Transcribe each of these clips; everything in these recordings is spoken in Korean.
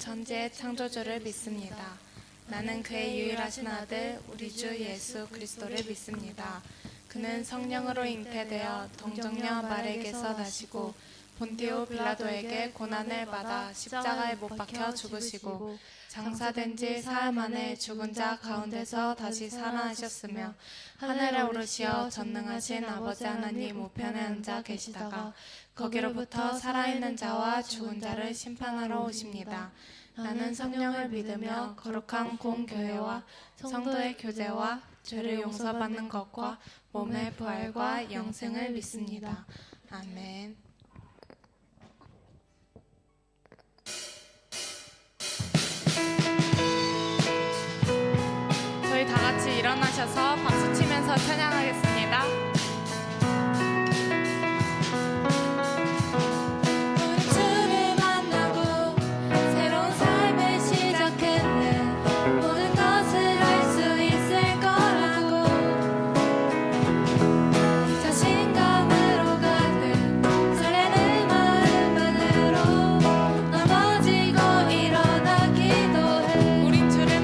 천지의 창조주를 믿습니다. 나는 그의 유일하신 아들 우리 주 예수 그리스도를 믿습니다. 그는 성령으로 잉태되어 동정녀 마리에게서 나시고 본디오 빌라도에게 고난을 받아 십자가에 못 박혀 죽으시고 장사된 지 사흘 만에 죽은 자 가운데서 다시 살아나셨으며 하늘에 오르시어 전능하신 아버지 하나님 우편에 앉아 계시다가 거기로부터 살아있는 자와 죽은 자를 심판하러 오십니다. 나는 성령을 믿으며 거룩한 공교회와 성도의 교제와 죄를 용서받는 것과 몸의 부활과 영생을 믿습니다. 아멘. 저희 다 같이 일어나셔서 박수 치면서 찬양하겠습니다. 우린 주를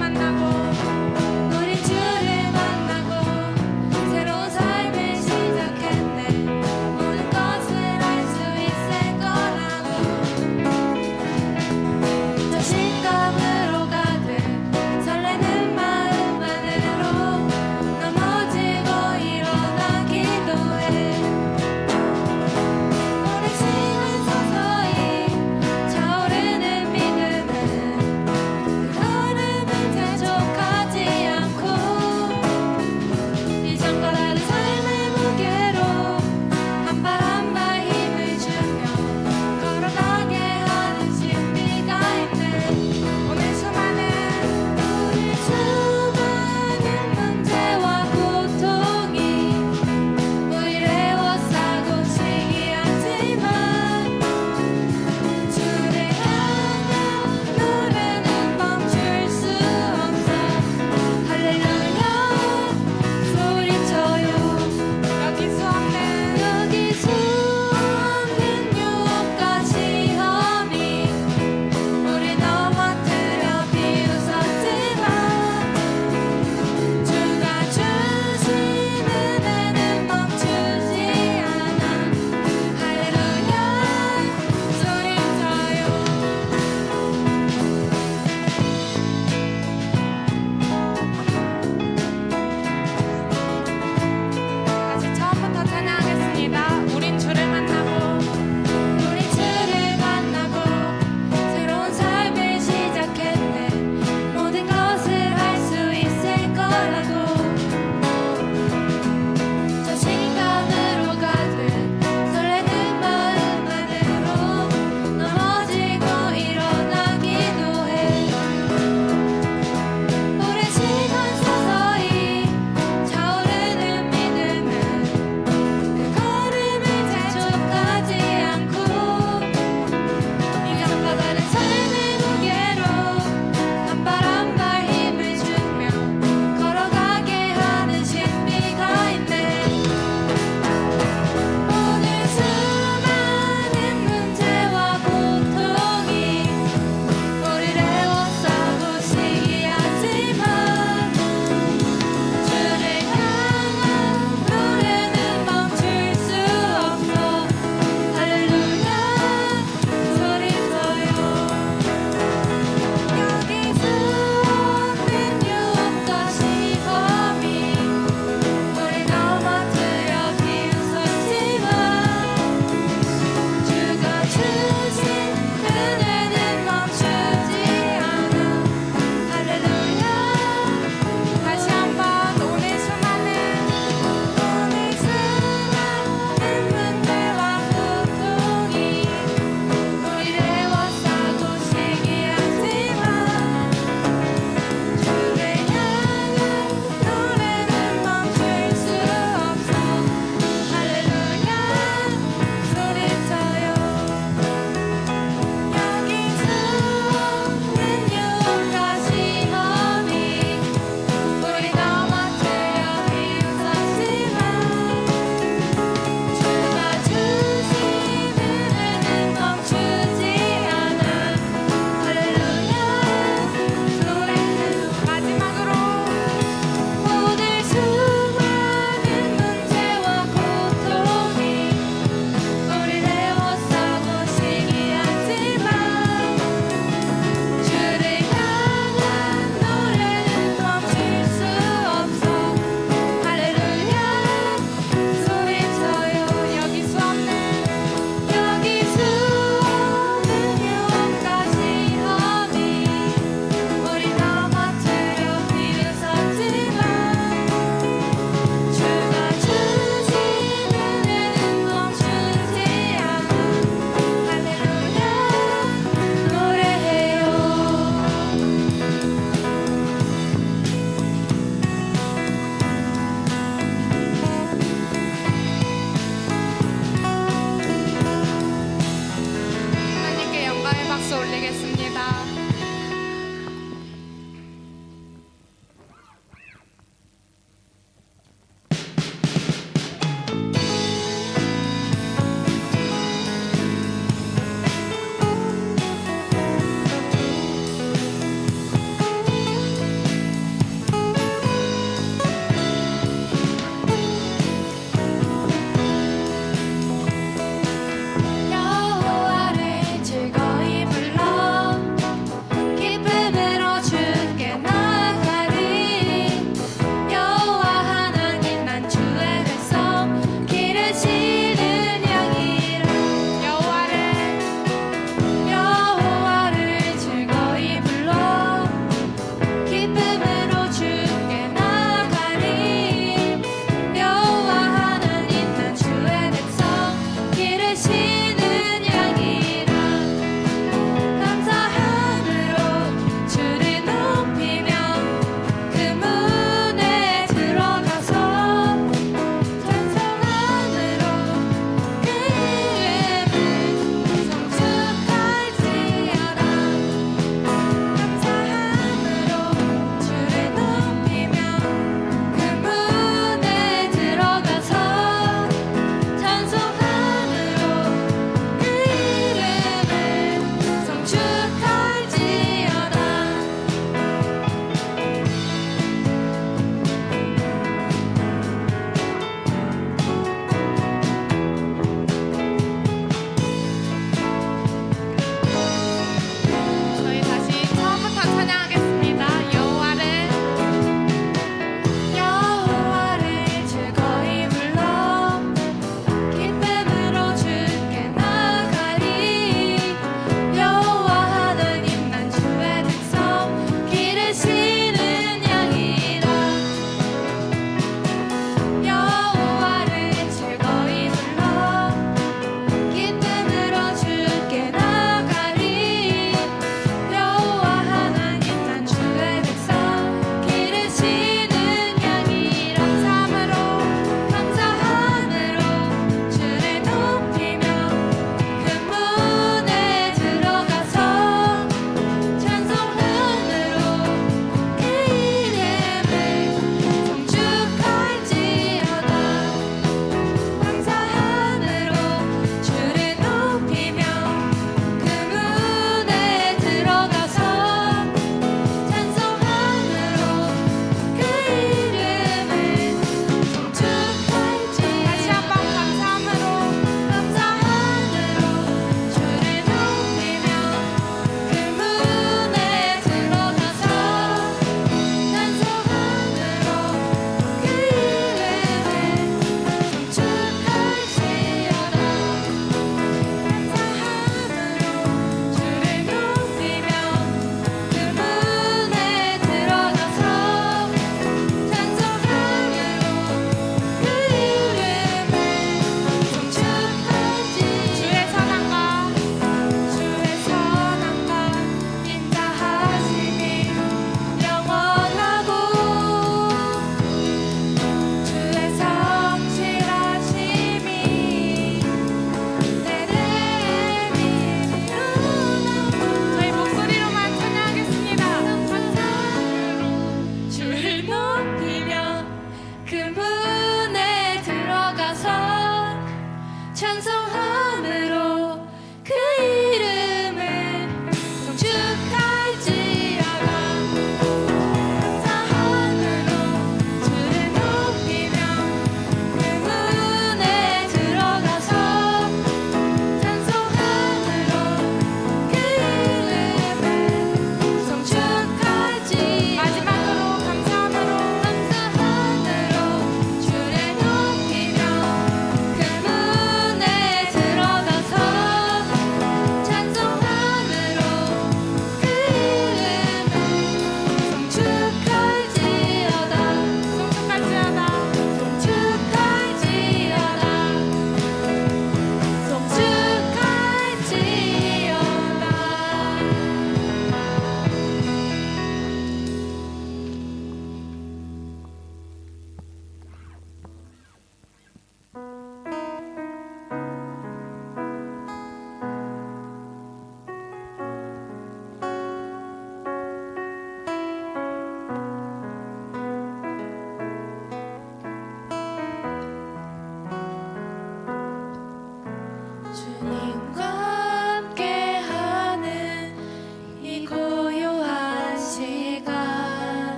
만나고 새로운 삶을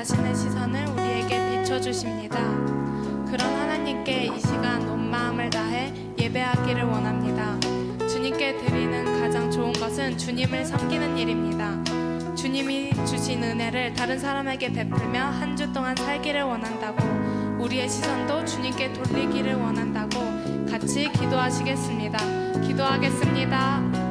자신의 시선을 우리에게 비춰주십니다. 그런 하나님께 이 시간 온 마음을 다해 예배하기를 원합니다. 주님께 드리는 가장 좋은 것은 주님을 섬기는 일입니다. 주님이 주신 은혜를 다른 사람에게 베풀며 한 주 동안 살기를 원한다고, 우리의 시선도 주님께 돌리기를 원한다고 같이 기도하시겠습니다. 기도하겠습니다.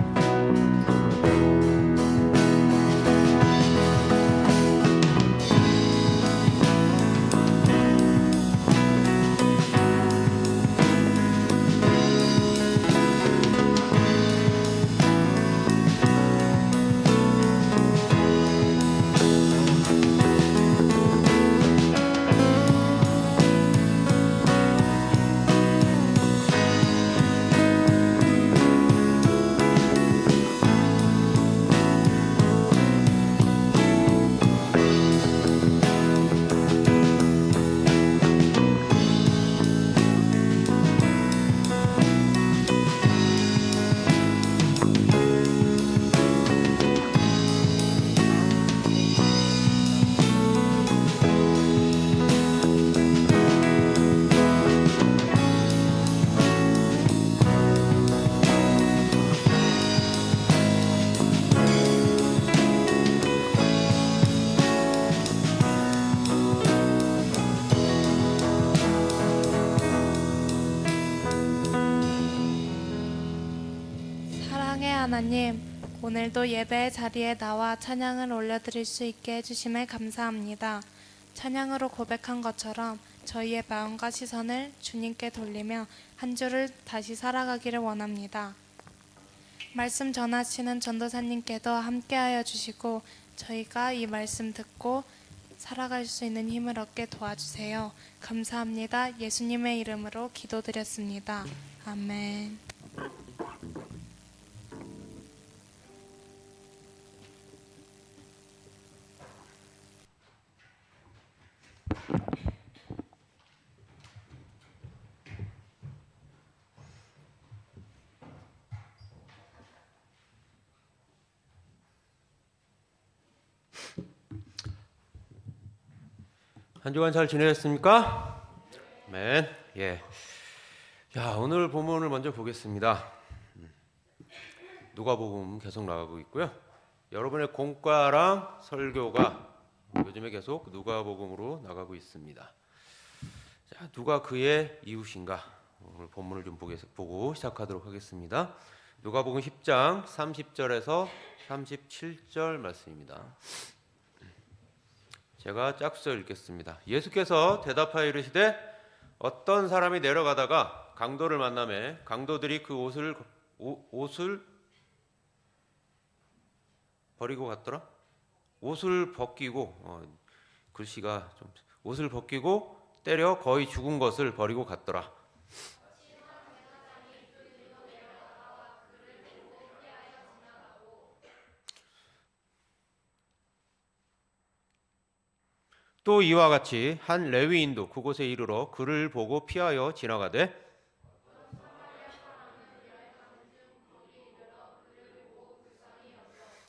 하나님, 오늘도 예배의 자리에 나와 찬양을 올려드릴 수 있게 해주심에 감사합니다. 찬양으로 고백한 것처럼 저희의 마음과 시선을 주님께 돌리며 한 주를 다시 살아가기를 원합니다. 말씀 전하시는 전도사님께도 함께하여 주시고 저희가 이 말씀 듣고 살아갈 수 있는 힘을 얻게 도와주세요. 감사합니다. 예수님의 이름으로 기도드렸습니다. 아멘. 한 주간 잘 지내셨습니까? 아멘. 야, 오늘 본문을 먼저 보겠습니다. 누가복음 계속 나가고 있고요. 여러분의 공과랑 설교가 요즘에 계속 누가복음으로 나가고 있습니다. 자, 누가 그의 이웃인가? 오늘 본문을 좀 보고 시작하도록 하겠습니다. 누가복음 10장 30절에서 37절 말씀입니다. 제가 짝수절 읽겠습니다. 예수께서 대답하여 이르시되 어떤 사람이 내려가다가 강도를 만나매 강도들이 그 옷을 버리고 갔더라. 옷을 벗기고 글씨가 좀 옷을 벗기고 때려 거의 죽은 것을 버리고 갔더라. 또 이와 같이 한 레위인도 그곳에 이르러 그를 보고 피하여 지나가되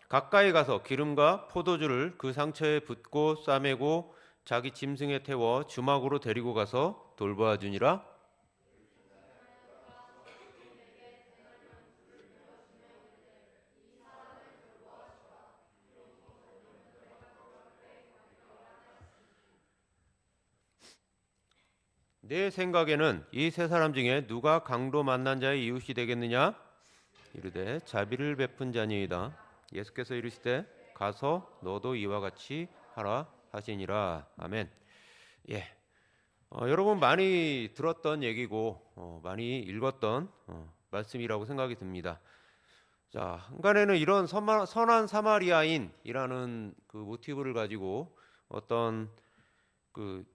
가까이 가서 기름과 포도주를 그 상처에 붓고 싸매고 자기 짐승에 태워 주막으로 데리고 가서 돌보아 주니라. 내 생각에는 이 세 사람 중에 누가 강도 만난 자의 이웃이 되겠느냐? 이르되 자비를 베푼 자니이다. 예수께서 이르시되 가서 너도 이와 같이 하라 하시니라. 아멘. 여러분 많이 들었던 얘기고 많이 읽었던 말씀이라고 생각이 듭니다. 자, 한간에는 이런 선한 사마리아인이라는 그 모티브를 가지고 어떤 그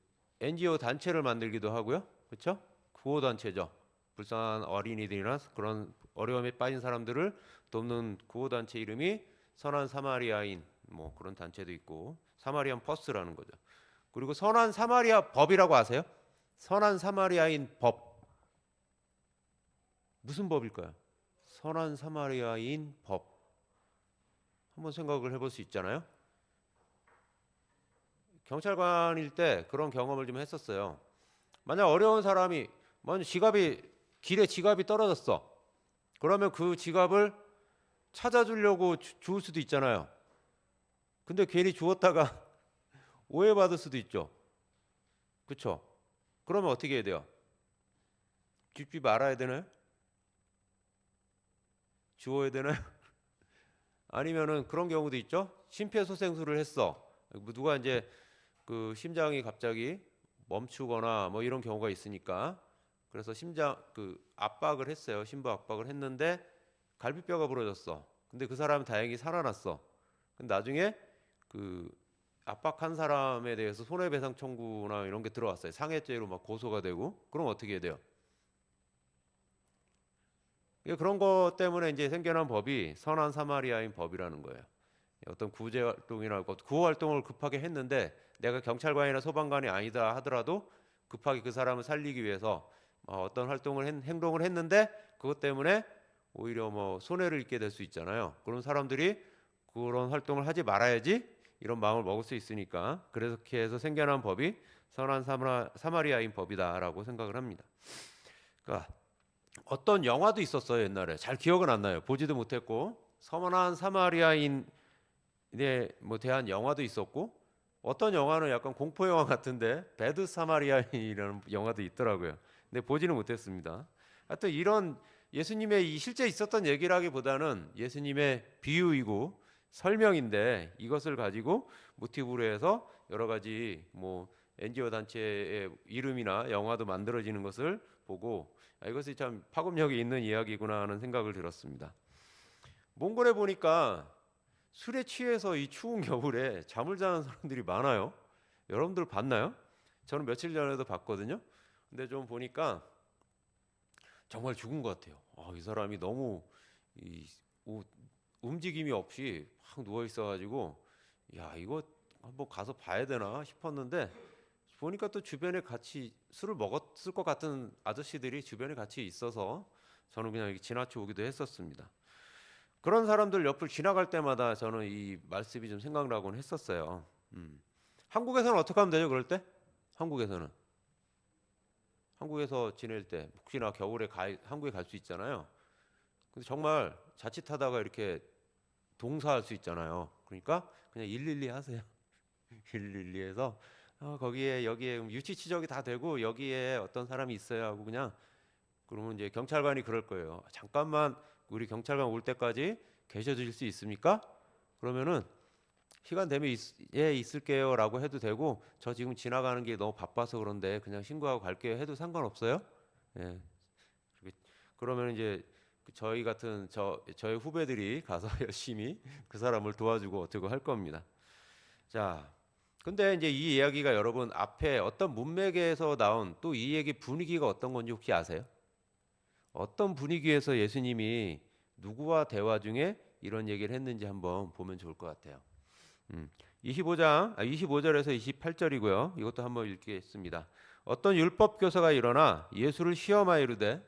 NGO 단체를 만들기도 하고요. 그렇죠? 구호 단체죠. 불쌍한 어린이들이나 그런 어려움에 빠진 사람들을 돕는 구호 단체 이름이 선한 사마리아인 뭐 그런 단체도 있고 사마리안 퍼스라는 거죠. 그리고 선한 사마리아 법이라고 아세요? 선한 사마리아인 법. 무슨 법일까요? 선한 사마리아인 법. 한번 생각을 해볼 수 있잖아요. 경찰관일 때 그런 경험을 좀 했었어요. 만약 어려운 사람이 먼저 길에 지갑이 떨어졌어. 그러면 그 지갑을 찾아주려고 주울 수도 있잖아요. 근데 괜히 주웠다가 오해받을 수도 있죠. 그렇죠? 그러면 어떻게 해야 돼요? 줍지 말아야 되나요? 주워야 되나요? 아니면은 그런 경우도 있죠. 심폐소생술을 했어. 뭐 누가 이제 그 심장이 갑자기 멈추거나 뭐 이런 경우가 있으니까 그래서 심장 그 압박을 했어요. 심부 압박을 했는데 갈비뼈가 부러졌어. 근데 그 사람은 다행히 살아났어. 근데 나중에 그 압박한 사람에 대해서 손해배상 청구나 이런 게 들어왔어요. 상해죄로 막 고소가 되고. 그럼 어떻게 해야 돼요? 그런 것 때문에 이제 생겨난 법이 선한 사마리아인 법이라는 거예요. 어떤 구제 활동이나 구호 활동을 급하게 했는데 내가 경찰관이나 소방관이 아니다 하더라도 급하게 그 사람을 살리기 위해서 어떤 행동을 했는데 그것 때문에 오히려 뭐 손해를 입게 될 수 있잖아요. 그런 사람들이 그런 활동을 하지 말아야지 이런 마음을 먹을 수 있으니까 그렇게 해서 생겨난 법이 선한 사마리아인 법이다라고 생각을 합니다. 그러니까 어떤 영화도 있었어요. 옛날에 잘 기억은 안 나요. 보지도 못했고 선한 사마리아인에 뭐 대한 영화도 있었고 어떤 영화는 약간 공포 영화 같은데 배드 사마리아인이라는 영화도 있더라고요. 근데 보지는 못했습니다. 하여튼 이런 예수님의 이 실제 있었던 얘기라기보다는 예수님의 비유이고 설명인데 이것을 가지고 모티브로 해서 여러 가지 뭐 NGO 단체의 이름이나 영화도 만들어지는 것을 보고 이것이 참 파급력이 있는 이야기구나 하는 생각을 들었습니다. 몽골에 보니까 술에 취해서 이 추운 겨울에 잠을 자는 사람들이 많아요. 여러분들 봤나요? 저는 며칠 전에도 봤거든요. 근데 좀 보니까 정말 죽은 것 같아요. 이 사람이 너무 움직임이 없이 확 누워 있어가지고 야 이거 한번 가서 봐야 되나 싶었는데 보니까 또 주변에 같이 술을 먹었을 것 같은 아저씨들이 주변에 같이 있어서 저는 그냥 이렇게 지나쳐 오기도 했었습니다. 그런 사람들 옆을 지나갈 때마다 저는 이 말씀이 좀 생각나곤 했었어요. 한국에서는 어떻게 하면 되죠? 그럴 때? 한국에서 지낼 때 혹시나 겨울에 한국에 갈 수 있잖아요. 근데 정말 자칫하다가 이렇게 동사할 수 있잖아요. 그러니까 그냥 112 하세요. 112에서 거기에 여기에 유치치적이 다 되고 여기에 어떤 사람이 있어야 하고 그냥 그러면 이제 경찰관이 그럴 거예요. 잠깐만 우리 경찰관 올 때까지 계셔 주실 수 있습니까? 그러면은 시간 되면 있을게요라고 해도 되고 저 지금 지나가는 게 너무 바빠서 그런데 그냥 신고하고 갈게요 해도 상관없어요. 예. 그러면 이제 저희 같은 저의 후배들이 가서 열심히 그 사람을 도와주고 어떻게 할 겁니다. 자, 근데 이제 이 이야기가 여러분 앞에 어떤 문맥에서 나온 또 이 얘기 분위기가 어떤 건지 혹시 아세요? 어떤 분위기에서 예수님이 누구와 대화 중에 이런 얘기를 했는지 한번 보면 좋을 것 같아요. 25절에서 28절이고요. 이것도 한번 읽겠습니다. 어떤 율법 교사가 일어나 예수를 시험하여 이르되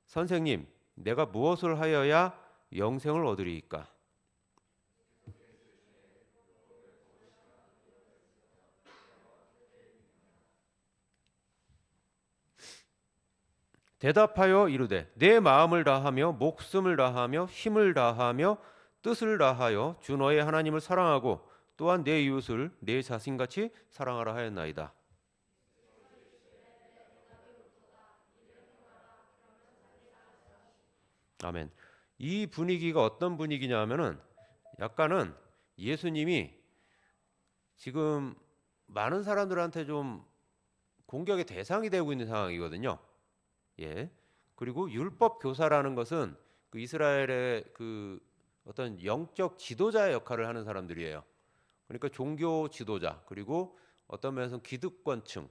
선생님, 내가 무엇을 하여야 영생을 얻으리이까? 대답하여 이르되 내 마음을 다하며 목숨을 다하며 힘을 다하며 뜻을 다하여 주 너의 하나님을 사랑하고 또한 내 이웃을 내 자신같이 사랑하라 하였나이다. 아멘. 이 분위기가 어떤 분위기냐면은 약간은 예수님이 지금 많은 사람들한테 좀 공격의 대상이 되고 있는 상황이거든요. 예. 그리고 율법 교사라는 것은 그 이스라엘의 그 어떤 영적 지도자의 역할을 하는 사람들이에요. 그러니까 종교 지도자 그리고 어떤 면에서 기득권층.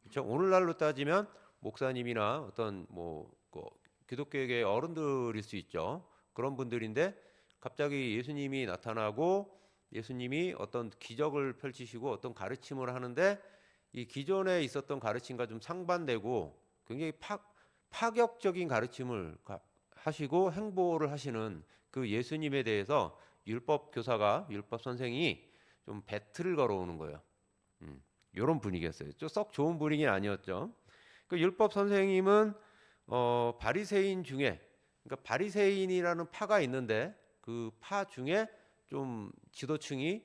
그렇죠? 오늘날로 따지면 목사님이나 어떤 기독교계의 어른들일 수 있죠. 그런 분들인데 갑자기 예수님이 나타나고 예수님이 어떤 기적을 펼치시고 어떤 가르침을 하는데 이 기존에 있었던 가르침과 좀 상반되고 굉장히 파격적인 가르침을 하시고 행보를 하시는 그 예수님에 대해서 율법 교사가 율법 선생이 좀 배틀을 걸어오는 거예요. 이런 분위기였어요. 썩 좋은 분위기는 아니었죠. 그 율법 선생님은 바리새인 중에, 그러니까 바리새인이라는 파가 있는데 그 파 중에 좀 지도층이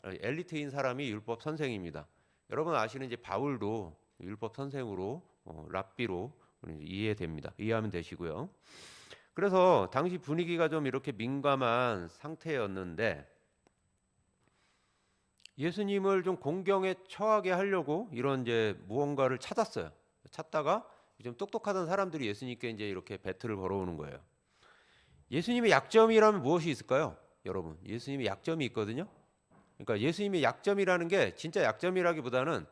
엘리트인 사람이 율법 선생입니다. 여러분 아시는 이제 바울도 율법 선생으로 랍비로 이해됩니다. 이해하면 되시고요. 그래서 당시 분위기가 좀 이렇게 민감한 상태였는데 예수님을 좀 공경에 처하게 하려고 이런 이제 무언가를 찾았어요. 찾다가 좀 똑똑하던 사람들이 예수님께 이제 이렇게 배틀을 걸어오는 거예요. 예수님의 약점이라면 무엇이 있을까요? 여러분, 예수님의 약점이 있거든요. 그러니까 예수님의 약점이라는 게 진짜 약점이라기보다는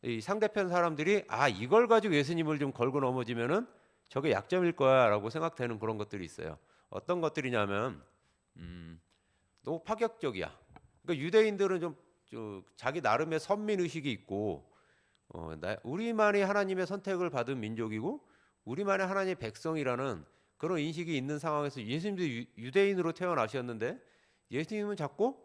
이 상대편 사람들이 이걸 가지고 예수님을 좀 걸고 넘어지면은 저게 약점일 거야라고 생각되는 그런 것들이 있어요. 어떤 것들이냐면 너무 파격적이야. 그러니까 유대인들은 좀 자기 나름의 선민 의식이 있고 우리만이 하나님의 선택을 받은 민족이고 우리만의 하나님의 백성이라는 그런 인식이 있는 상황에서 예수님도 유대인으로 태어나셨는데 예수님은 자꾸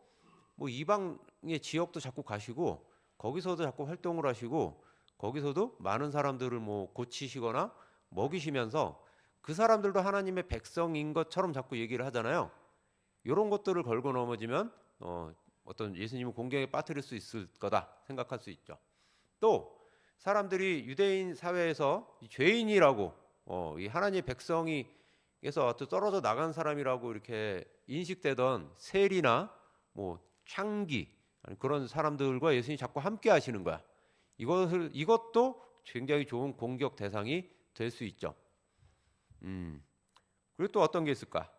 뭐 이방의 지역도 자꾸 가시고 거기서도 자꾸 활동을 하시고 거기서도 많은 사람들을 뭐 고치시거나 먹이시면서 그 사람들도 하나님의 백성인 것처럼 자꾸 얘기를 하잖아요. 이런 것들을 걸고 넘어지면 어떤 예수님을 공경에 빠뜨릴 수 있을 거다 생각할 수 있죠. 또 사람들이 유대인 사회에서 죄인이라고 이 하나님의 백성이에서 떨어져 나간 사람이라고 이렇게 인식되던 세리나 뭐 창기 그런 사람들과 예수님이 자꾸 함께 하시는 거야. 이것도 굉장히 좋은 공격 대상이 될 수 있죠. 그리고 또 어떤 게 있을까?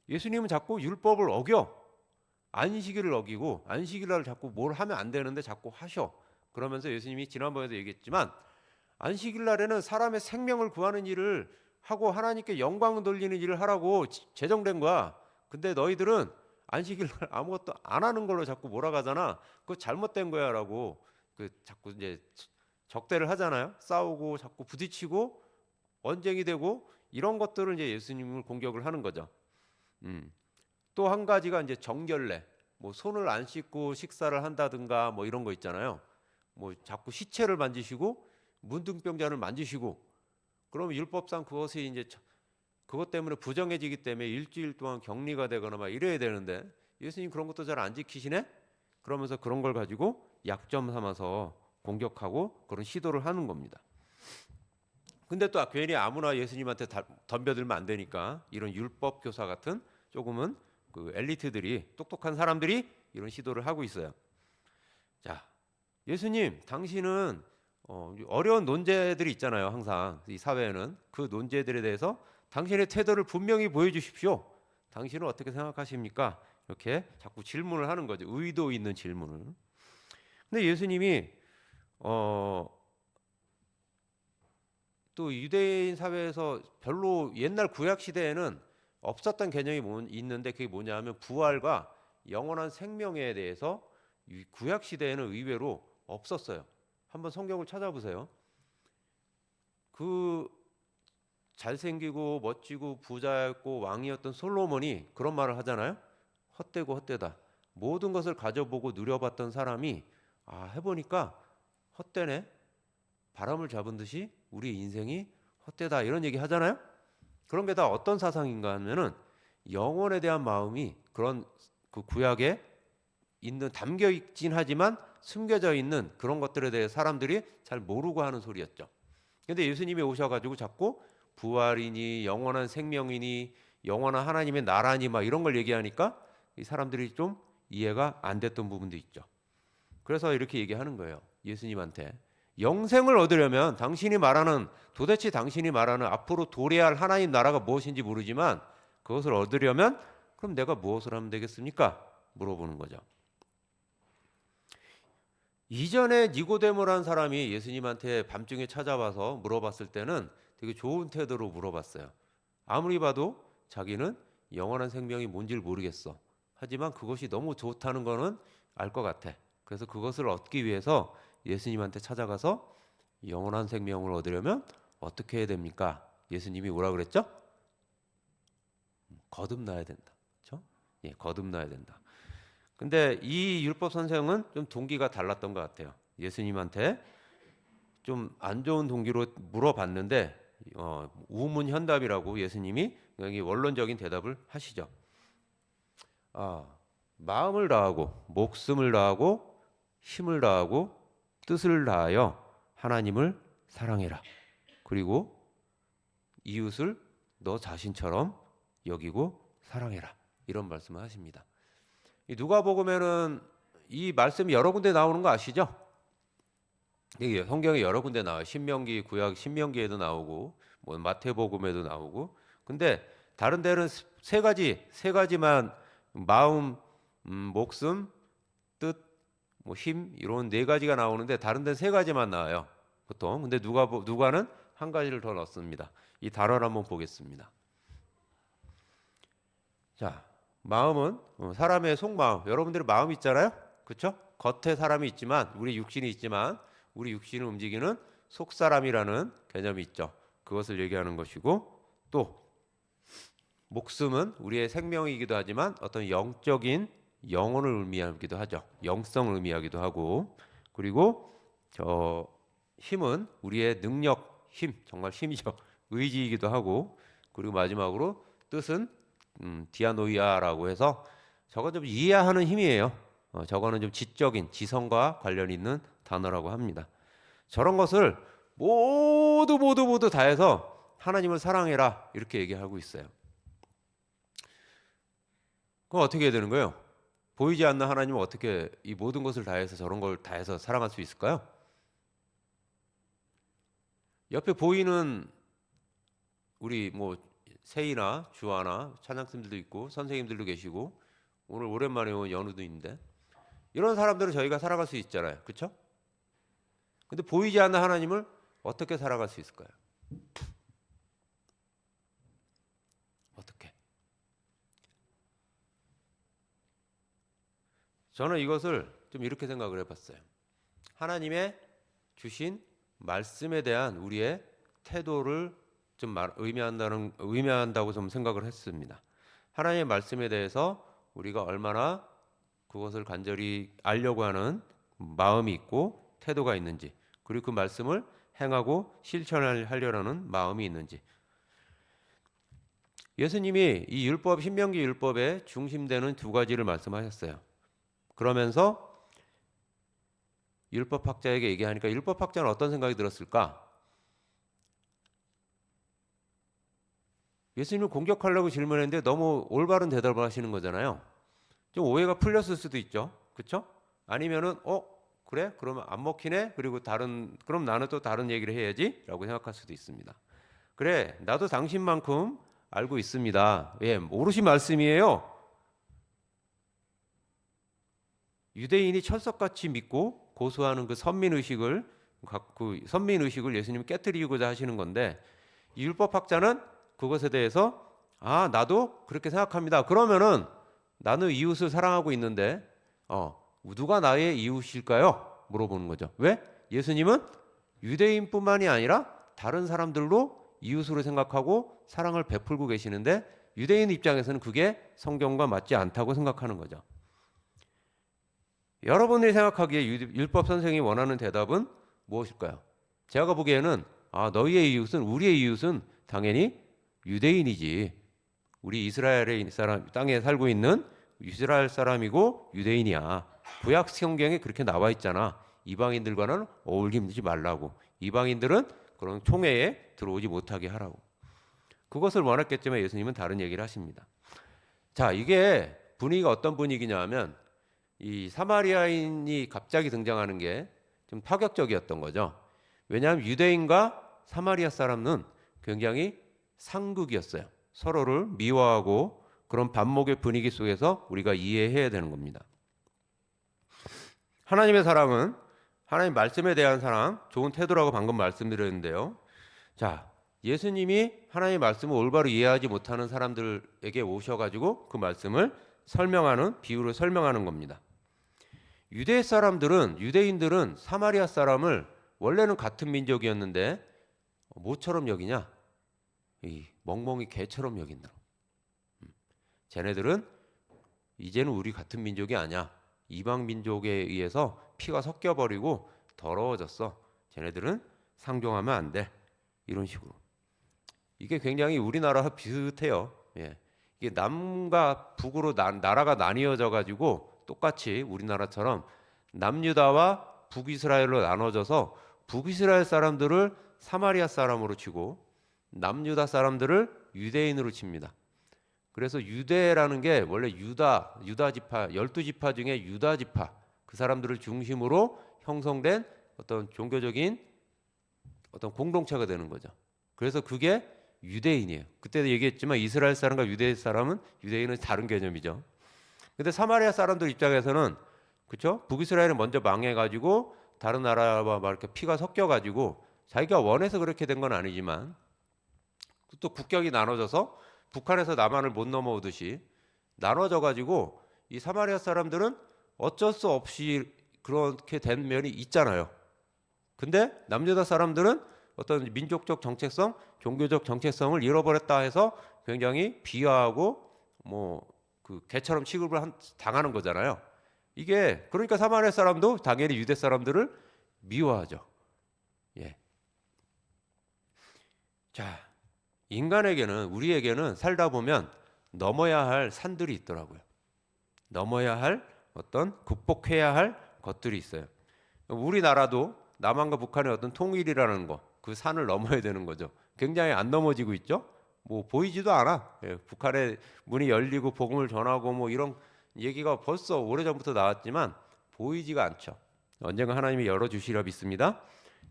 예수님은 자꾸 율법을 어겨. 안식일을 어기고 안식일날 자꾸 뭘 하면 안 되는데 자꾸 하셔. 그러면서 예수님이 지난번에도 얘기했지만 안식일날에는 사람의 생명을 구하는 일을 하고 하나님께 영광 돌리는 일을 하라고 제정된 거야. 근데 너희들은 안식일날 아무것도 안 하는 걸로 자꾸 몰아가잖아. 그거 잘못된 거야라고 자꾸 이제 적대를 하잖아요. 싸우고 자꾸 부딪히고 언쟁이 되고 이런 것들을 이제 예수님을 공격을 하는 거죠. 또 한 가지가 이제 정결례, 뭐 손을 안 씻고 식사를 한다든가 뭐 이런 거 있잖아요. 뭐 자꾸 시체를 만지시고 문둥병자를 만지시고 그러면 율법상 그것이 이제 그것 때문에 부정해지기 때문에 일주일 동안 격리가 되거나 막 이래야 되는데 예수님 그런 것도 잘 안 지키시네? 그러면서 그런 걸 가지고 약점 삼아서 공격하고 그런 시도를 하는 겁니다. 근데 또 괜히 아무나 예수님한테 덤벼들면 안 되니까 이런 율법 교사 같은 조금은 그 엘리트들이 똑똑한 사람들이 이런 시도를 하고 있어요. 자, 예수님, 당신은 어려운 논제들이 있잖아요. 항상 이 사회에는 그 논제들에 대해서 당신의 태도를 분명히 보여주십시오. 당신은 어떻게 생각하십니까? 이렇게 자꾸 질문을 하는 거죠. 의도 있는 질문을. 근데 예수님이 또 유대인 사회에서 별로 옛날 구약 시대에는 없었던 개념이 있는데 그게 뭐냐 하면 부활과 영원한 생명에 대해서 구약 시대에는 의외로 없었어요. 한번 성경을 찾아보세요. 그 잘생기고 멋지고 부자였고 왕이었던 솔로몬이 그런 말을 하잖아요. 헛되고 헛되다. 모든 것을 가져보고 누려봤던 사람이 해보니까 헛되네. 바람을 잡은 듯이 우리 인생이 헛되다 이런 얘기 하잖아요. 그런 게 다 어떤 사상인가 하면은 영혼에 대한 마음이 그런 그 구약에 있는 담겨 있긴 하지만 숨겨져 있는 그런 것들에 대해 사람들이 잘 모르고 하는 소리였죠. 근데 예수님이 오셔가지고 자꾸 부활이니 영원한 생명이니 영원한 하나님의 나라니 막 이런 걸 얘기하니까 이 사람들이 좀 이해가 안 됐던 부분도 있죠. 그래서 이렇게 얘기하는 거예요. 예수님한테 영생을 얻으려면 도대체 당신이 말하는 앞으로 도래할 하나님 나라가 무엇인지 모르지만 그것을 얻으려면 그럼 내가 무엇을 하면 되겠습니까? 물어보는 거죠. 이전에 니고데모라는 사람이 예수님한테 밤중에 찾아와서 물어봤을 때는 되게 좋은 태도로 물어봤어요. 아무리 봐도 자기는 영원한 생명이 뭔지를 모르겠어. 하지만 그것이 너무 좋다는 거는 알 것 같아. 그래서 그것을 얻기 위해서 예수님한테 찾아가서 영원한 생명을 얻으려면 어떻게 해야 됩니까? 예수님이 뭐라 그랬죠? 거듭나야 된다. 그렇죠? 예, 거듭나야 된다. 근데 이 율법 선생은 좀 동기가 달랐던 것 같아요. 예수님한테 좀 안 좋은 동기로 물어봤는데 우문현답이라고 예수님이 여기 원론적인 대답을 하시죠. 마음을 다하고 목숨을 다하고 힘을 다하고 뜻을 다하여 하나님을 사랑해라. 그리고 이웃을 너 자신처럼 여기고 사랑해라. 이런 말씀을 하십니다. 이 누가복음에는 이 말씀이 여러 군데 나오는 거 아시죠? 이게 성경에 여러 군데 나와요. 신명기, 구약 신명기에도 나오고 뭐 마태복음에도 나오고. 근데 다른 데는 세 가지만 마음, 목숨, 뜻, 뭐 힘 이런 네 가지가 나오는데 다른 데는 세 가지만 나와요. 보통. 근데 누가는 한 가지를 더 넣습니다. 이 단어를 한번 보겠습니다. 자, 마음은 사람의 속마음. 여러분들의 마음 있잖아요. 그렇죠? 겉에 사람이 있지만 우리 육신이 있지만 우리 육신을 움직이는 속사람이라는 개념이 있죠. 그것을 얘기하는 것이고 또 목숨은 우리의 생명이기도 하지만 어떤 영적인 영혼을 의미하기도 하죠. 영성을 의미하기도 하고 그리고 힘은 우리의 능력, 힘, 정말 힘이죠. 의지이기도 하고 그리고 마지막으로 뜻은 디아노이아라고 해서 저건 좀 이해하는 힘이에요. 저거는 좀 지적인 지성과 관련 있는 단어라고 합니다. 저런 것을 모두 다 해서 하나님을 사랑해라 이렇게 얘기하고 있어요. 그럼 어떻게 해야 되는 거예요? 보이지 않는 하나님은 어떻게 이 모든 것을 다해서 저런 걸 다해서 사랑할 수 있을까요? 옆에 보이는 우리 뭐 세이나 주아나 찬양팀들도 있고 선생님들도 계시고 오늘 오랜만에 온 연우도 있는데 이런 사람들은 저희가 살아갈 수 있잖아요. 그렇죠? 근데 보이지 않는 하나님을 어떻게 살아갈 수 있을까요? 어떻게? 저는 이것을 좀 이렇게 생각을 해봤어요. 하나님의 주신 말씀에 대한 우리의 태도를 좀 의미한다고 좀 생각을 했습니다. 하나님의 말씀에 대해서 우리가 얼마나 그것을 간절히 알려고 하는 마음이 있고 태도가 있는지, 그리고 그 말씀을 행하고 실천하려는 마음이 있는지. 예수님이 이 율법, 신명기 율법에 중심되는 두 가지를 말씀하셨어요. 그러면서 율법학자에게 얘기하니까 율법학자는 어떤 생각이 들었을까? 예수님을 공격하려고 질문했는데 너무 올바른 대답을 하시는 거잖아요. 좀 오해가 풀렸을 수도 있죠. 그렇죠? 아니면은 그래? 그러면 안 먹히네? 그리고 그럼 나는 또 다른 얘기를 해야지? 라고 생각할 수도 있습니다. 그래, 나도 당신만큼 알고 있습니다. 예, 오롯이 말씀이에요. 유대인이 철석같이 믿고 고수하는 그 선민의식을 예수님이 깨뜨리고자 하시는 건데 이 율법학자는 그것에 대해서 나도 그렇게 생각합니다. 그러면은 나는 이웃을 사랑하고 있는데 누가 나의 이웃일까요? 물어보는 거죠. 왜? 예수님은 유대인뿐만이 아니라 다른 사람들로 이웃으로 생각하고 사랑을 베풀고 계시는데 유대인 입장에서는 그게 성경과 맞지 않다고 생각하는 거죠. 여러분이 생각하기에 율법 선생이 원하는 대답은 무엇일까요? 제가 보기에는 너희의 이웃은 우리의 이웃은 당연히 유대인이지. 우리 이스라엘의 땅에 살고 있는 이스라엘 사람이고 유대인이야. 구약 성경에 그렇게 나와 있잖아. 이방인들과는 어울리지 말라고. 이방인들은 그런 총회에 들어오지 못하게 하라고. 그것을 원했겠지만 예수님은 다른 얘기를 하십니다. 자, 이게 분위기가 어떤 분위기냐 하면 이 사마리아인이 갑자기 등장하는 게 좀 파격적이었던 거죠. 왜냐하면 유대인과 사마리아 사람은 굉장히 상극이었어요. 서로를 미워하고 그런 반목의 분위기 속에서 우리가 이해해야 되는 겁니다. 하나님의 사랑은 하나님 말씀에 대한 사랑, 좋은 태도라고 방금 말씀드렸는데요. 자, 예수님이 하나님의 말씀을 올바로 이해하지 못하는 사람들에게 오셔가지고 그 말씀을 비유를 설명하는 겁니다. 유대인들은 사마리아 사람을 원래는 같은 민족이었는데 뭐처럼 여기냐? 이 멍멍이 개처럼 여긴다. 쟤네들은 이제는 우리 같은 민족이 아니야. 이방 민족에 의해서 피가 섞여버리고 더러워졌어. 쟤네들은 상종하면 안 돼. 이런 식으로. 이게 굉장히 우리나라와 비슷해요. 예. 이게 남과 북으로 나라가 나뉘어져 가지고 똑같이 우리나라처럼 남유다와 북이스라엘로 나눠져서 북이스라엘 사람들을 사마리아 사람으로 치고 남유다 사람들을 유대인으로 칩니다. 그래서 유대라는 게 원래 유다 지파 12지파 중에 유다 지파 그 사람들을 중심으로 형성된 어떤 종교적인 어떤 공동체가 되는 거죠. 그래서 그게 유대인이에요. 그때도 얘기했지만 이스라엘 사람과 유대인은 다른 개념이죠. 근데 사마리아 사람들 입장에서는 그렇죠? 북이스라엘은 먼저 망해가지고 다른 나라와 막 이렇게 피가 섞여가지고 자기가 원해서 그렇게 된 건 아니지만 또 국격이 나눠져서 북한에서 남한을 못 넘어오듯이 나눠져가지고 이 사마리아 사람들은 어쩔 수 없이 그렇게 된 면이 있잖아요. 근데 남유다 사람들은 어떤 민족적 정체성, 종교적 정체성을 잃어버렸다 해서 굉장히 비하하고 뭐 그 개처럼 취급을 당하는 거잖아요. 이게 그러니까 사마리아 사람도 당연히 유대 사람들을 미워하죠. 예. 자, 인간에게는 우리에게는 살다 보면 넘어야 할 산들이 있더라고요. 넘어야 할 어떤 극복해야 할 것들이 있어요. 우리나라도 남한과 북한의 어떤 통일이라는 거, 그 산을 넘어야 되는 거죠. 굉장히 안 넘어지고 있죠. 뭐 보이지도 않아. 예, 북한의 문이 열리고 복음을 전하고 뭐 이런 얘기가 벌써 오래전부터 나왔지만 보이지가 않죠. 언젠가 하나님이 열어주시리라 믿습니다.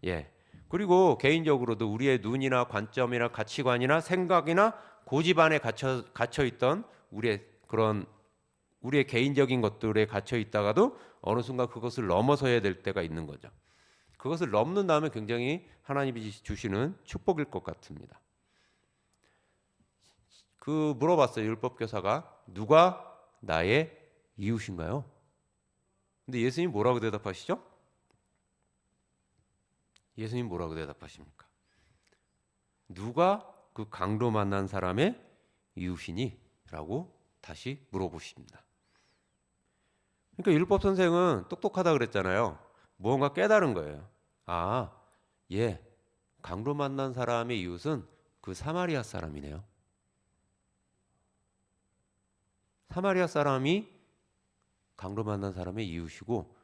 예. 그리고 개인적으로도 우리의 눈이나 관점이나 가치관이나 생각이나 고집 안에 갇혀 있던 우리의 개인적인 것들에 갇혀 있다가도 어느 순간 그것을 넘어서야 될 때가 있는 거죠. 그것을 넘는다면 굉장히 하나님이 주시는 축복일 것 같습니다. 물어봤어요. 율법교사가 누가 나의 이웃인가요? 근데 예수님 뭐라고 대답하시죠? 예수님 뭐라고 대답하십니까? 누가 그 강도 만난 사람의 이웃이니? 라고 다시 물어보십니다. 그러니까 율법 선생은 똑똑하다 그랬잖아요. 무언가 깨달은 거예요. 강도 만난 사람의 이웃은 그 사마리아 사람이네요. 사마리아 사람이 강도 만난 사람의 이웃이고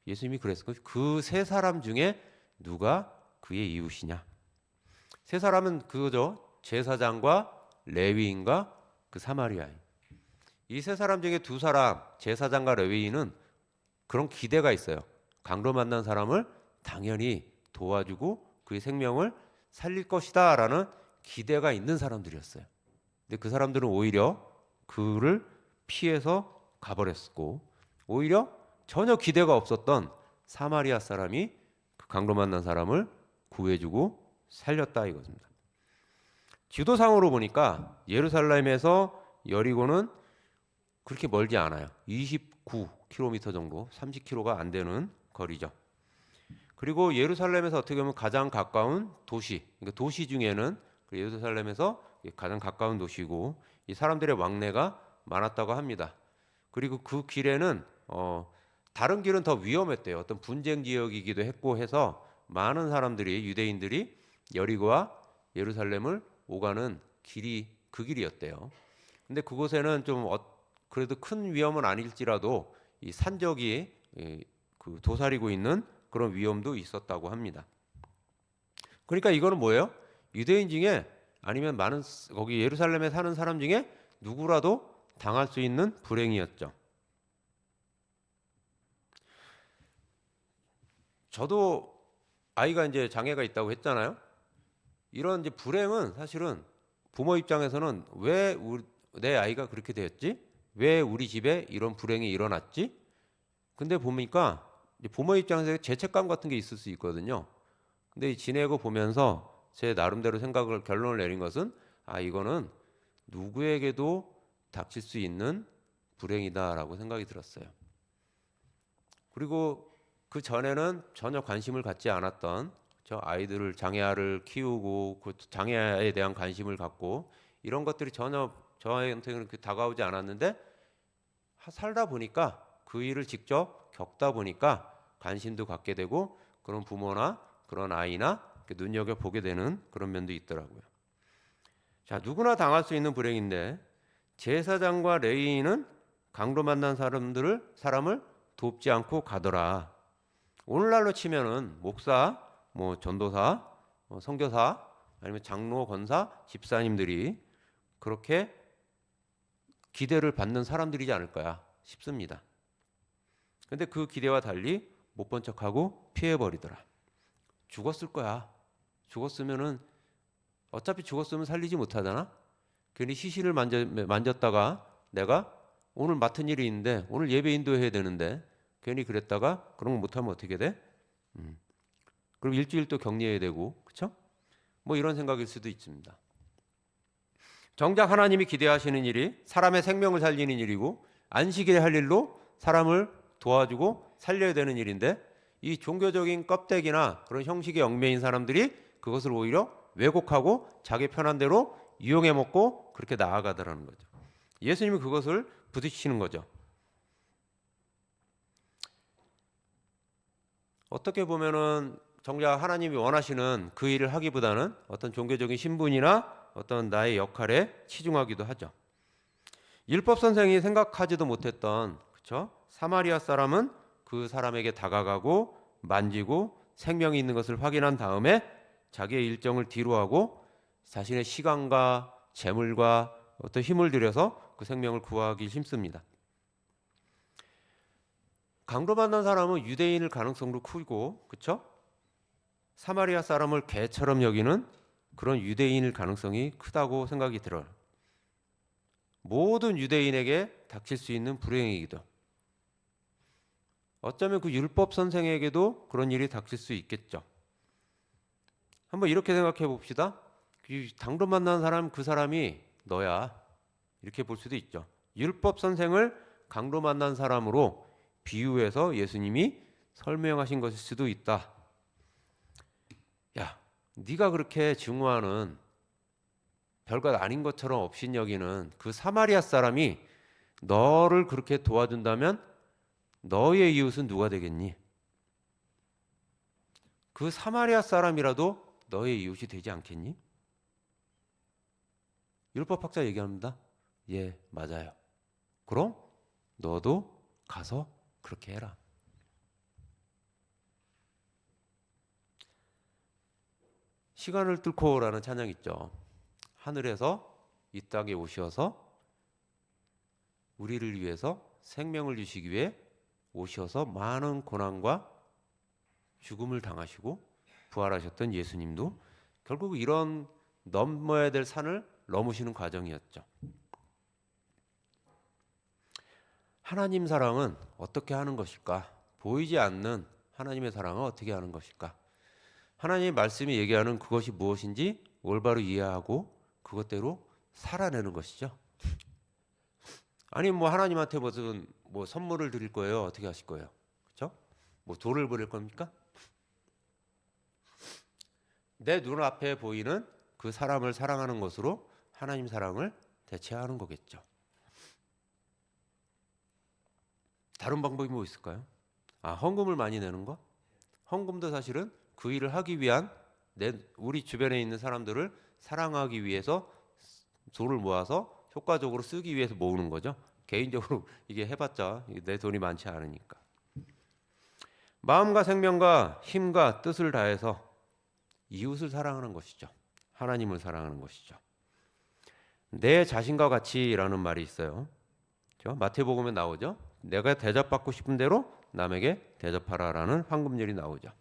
예수님이 그랬을 거예요. 그 세 사람 중에 누가 그의 이웃이냐? 세 사람은 그거죠. 제사장과 레위인과 그 사마리아인. 이 세 사람 중에 두 사람, 제사장과 레위인은 그런 기대가 있어요. 강도 만난 사람을 당연히 도와주고 그의 생명을 살릴 것이다라는 기대가 있는 사람들이었어요. 근데 그 사람들은 오히려 그를 피해서 가버렸고 오히려 전혀 기대가 없었던 사마리아 사람이 그 강도 만난 사람을 구해주고 살렸다 이것입니다. 지도상으로 보니까 예루살렘에서 여리고는 그렇게 멀지 않아요. 29km 정도, 30km가 안 되는 거리죠. 그리고 예루살렘에서 어떻게 보면 가장 가까운 도시, 그러니까 도시 중에는 예루살렘에서 가장 가까운 도시고 이 사람들의 왕래가 많았다고 합니다. 그리고 그 길에는 다른 길은 더 위험했대요. 어떤 분쟁 지역이기도 했고 해서 많은 사람들이 유대인들이 여리고와 예루살렘을 오가는 길이 그 길이었대요. 근데 그곳에는 좀 그래도 큰 위험은 아닐지라도 이 산적이 그 도사리고 있는 그런 위험도 있었다고 합니다. 그러니까 이거는 뭐예요? 유대인 중에 아니면 많은 거기 예루살렘에 사는 사람 중에 누구라도 당할 수 있는 불행이었죠. 저도 아이가 이제 장애가 있다고 했잖아요. 이런 이제 불행은 사실은 부모 입장에서는 왜 내 아이가 그렇게 되었지? 왜 우리 집에 이런 불행이 일어났지? 근데 보니까 부모 입장에서 죄책감 같은 게 있을 수 있거든요. 근데 지내고 보면서 제 나름대로 결론을 내린 것은 이거는 누구에게도 닥칠 수 있는 불행이다라고 생각이 들었어요. 그리고 그 전에는 전혀 관심을 갖지 않았던 저 아이들을 장애아를 키우고 그 장애아에 대한 관심을 갖고 이런 것들이 전혀 저한테는 그렇게 다가오지 않았는데 살다 보니까 그 일을 직접 겪다 보니까 관심도 갖게 되고 그런 부모나 그런 아이나 눈여겨보게 되는 그런 면도 있더라고요. 자, 누구나 당할 수 있는 불행인데 제사장과 레위인은 강도 만난 사람을 돕지 않고 가더라. 오늘날로 치면은 목사, 뭐 전도사, 선교사, 아니면 장로, 권사, 집사님들이 그렇게 기대를 받는 사람들이지 않을까 싶습니다. 근데 그 기대와 달리 못 본 척하고 피해버리더라. 죽었을 거야. 죽었으면은 어차피 죽었으면 살리지 못하잖아. 괜히 시신을 만졌다가 내가 오늘 맡은 일이 있는데 오늘 예배 인도해야 되는데 괜히 그랬다가 그런 거 못하면 어떻게 돼? 그럼 일주일 또 격리해야 되고, 그렇죠? 뭐 이런 생각일 수도 있습니다. 정작 하나님이 기대하시는 일이 사람의 생명을 살리는 일이고 안식일에 할 일로 사람을 도와주고 살려야 되는 일인데 이 종교적인 껍데기나 그런 형식에 얽매인 사람들이 그것을 오히려 왜곡하고 자기 편한 대로 이용해 먹고 그렇게 나아가더라는 거죠. 예수님이 그것을 부딪히시는 거죠. 어떻게 보면은 정작 하나님이 원하시는 그 일을 하기보다는 어떤 종교적인 신분이나 어떤 나의 역할에 치중하기도 하죠. 율법 선생이 생각하지도 못했던, 그렇죠? 사마리아 사람은 그 사람에게 다가가고 만지고 생명이 있는 것을 확인한 다음에 자기의 일정을 뒤로하고 자신의 시간과 재물과 어떤 힘을 들여서 그 생명을 구하기 힘씁니다. 강도 만난 사람은 유대인일 가능성도 크고, 그렇죠? 사마리아 사람을 개처럼 여기는 그런 유대인일 가능성이 크다고 생각이 들어요. 모든 유대인에게 닥칠 수 있는 불행이기도. 어쩌면 그 율법 선생에게도 그런 일이 닥칠 수 있겠죠. 한번 이렇게 생각해 봅시다. 강도 만난 사람, 그 사람이 너야. 이렇게 볼 수도 있죠. 율법 선생을 강도 만난 사람으로 비유해서 예수님이 설명하신 것일 수도 있다. 야, 네가 그렇게 증오하는 별것 아닌 것처럼 업신여기는 그 사마리아 사람이 너를 그렇게 도와준다면 너의 이웃은 누가 되겠니? 그 사마리아 사람이라도 너의 이웃이 되지 않겠니? 율법학자 얘기합니다. 예, 맞아요. 그럼 너도 가서 그렇게 해라. 시간을 뚫고라는 찬양 있죠. 하늘에서 이 땅에 오셔서 우리를 위해서 생명을 주시기 위해 오셔서 많은 고난과 죽음을 당하시고 부활하셨던 예수님도 결국 이런 넘어야 될 산을 넘으시는 과정이었죠. 하나님 사랑은 어떻게 하는 것일까? 보이지 않는 하나님의 사랑은 어떻게 하는 것일까? 하나님의 말씀이 얘기하는 그것이 무엇인지 올바로 이해하고 그것대로 살아내는 것이죠. 아니 뭐 하나님한테 무슨 뭐 선물을 드릴 거예요? 어떻게 하실 거예요? 그렇죠? 뭐 돌을 버릴 겁니까? 내 눈앞에 보이는 그 사람을 사랑하는 것으로 하나님 사랑을 대체하는 거겠죠. 다른 방법이 뭐 있을까요? 헌금을 많이 내는 거? 헌금도 사실은 그 일을 하기 위한 우리 주변에 있는 사람들을 사랑하기 위해서 돈을 모아서 효과적으로 쓰기 위해서 모으는 거죠. 개인적으로 이게 해봤자 내 돈이 많지 않으니까. 마음과 생명과 힘과 뜻을 다해서 이웃을 사랑하는 것이죠. 하나님을 사랑하는 것이죠. 내 자신과 같이라는 말이 있어요. 그렇죠? 마태복음에 나오죠. 내가 대접받고 싶은 대로 남에게 대접하라라는 황금률이 나오죠.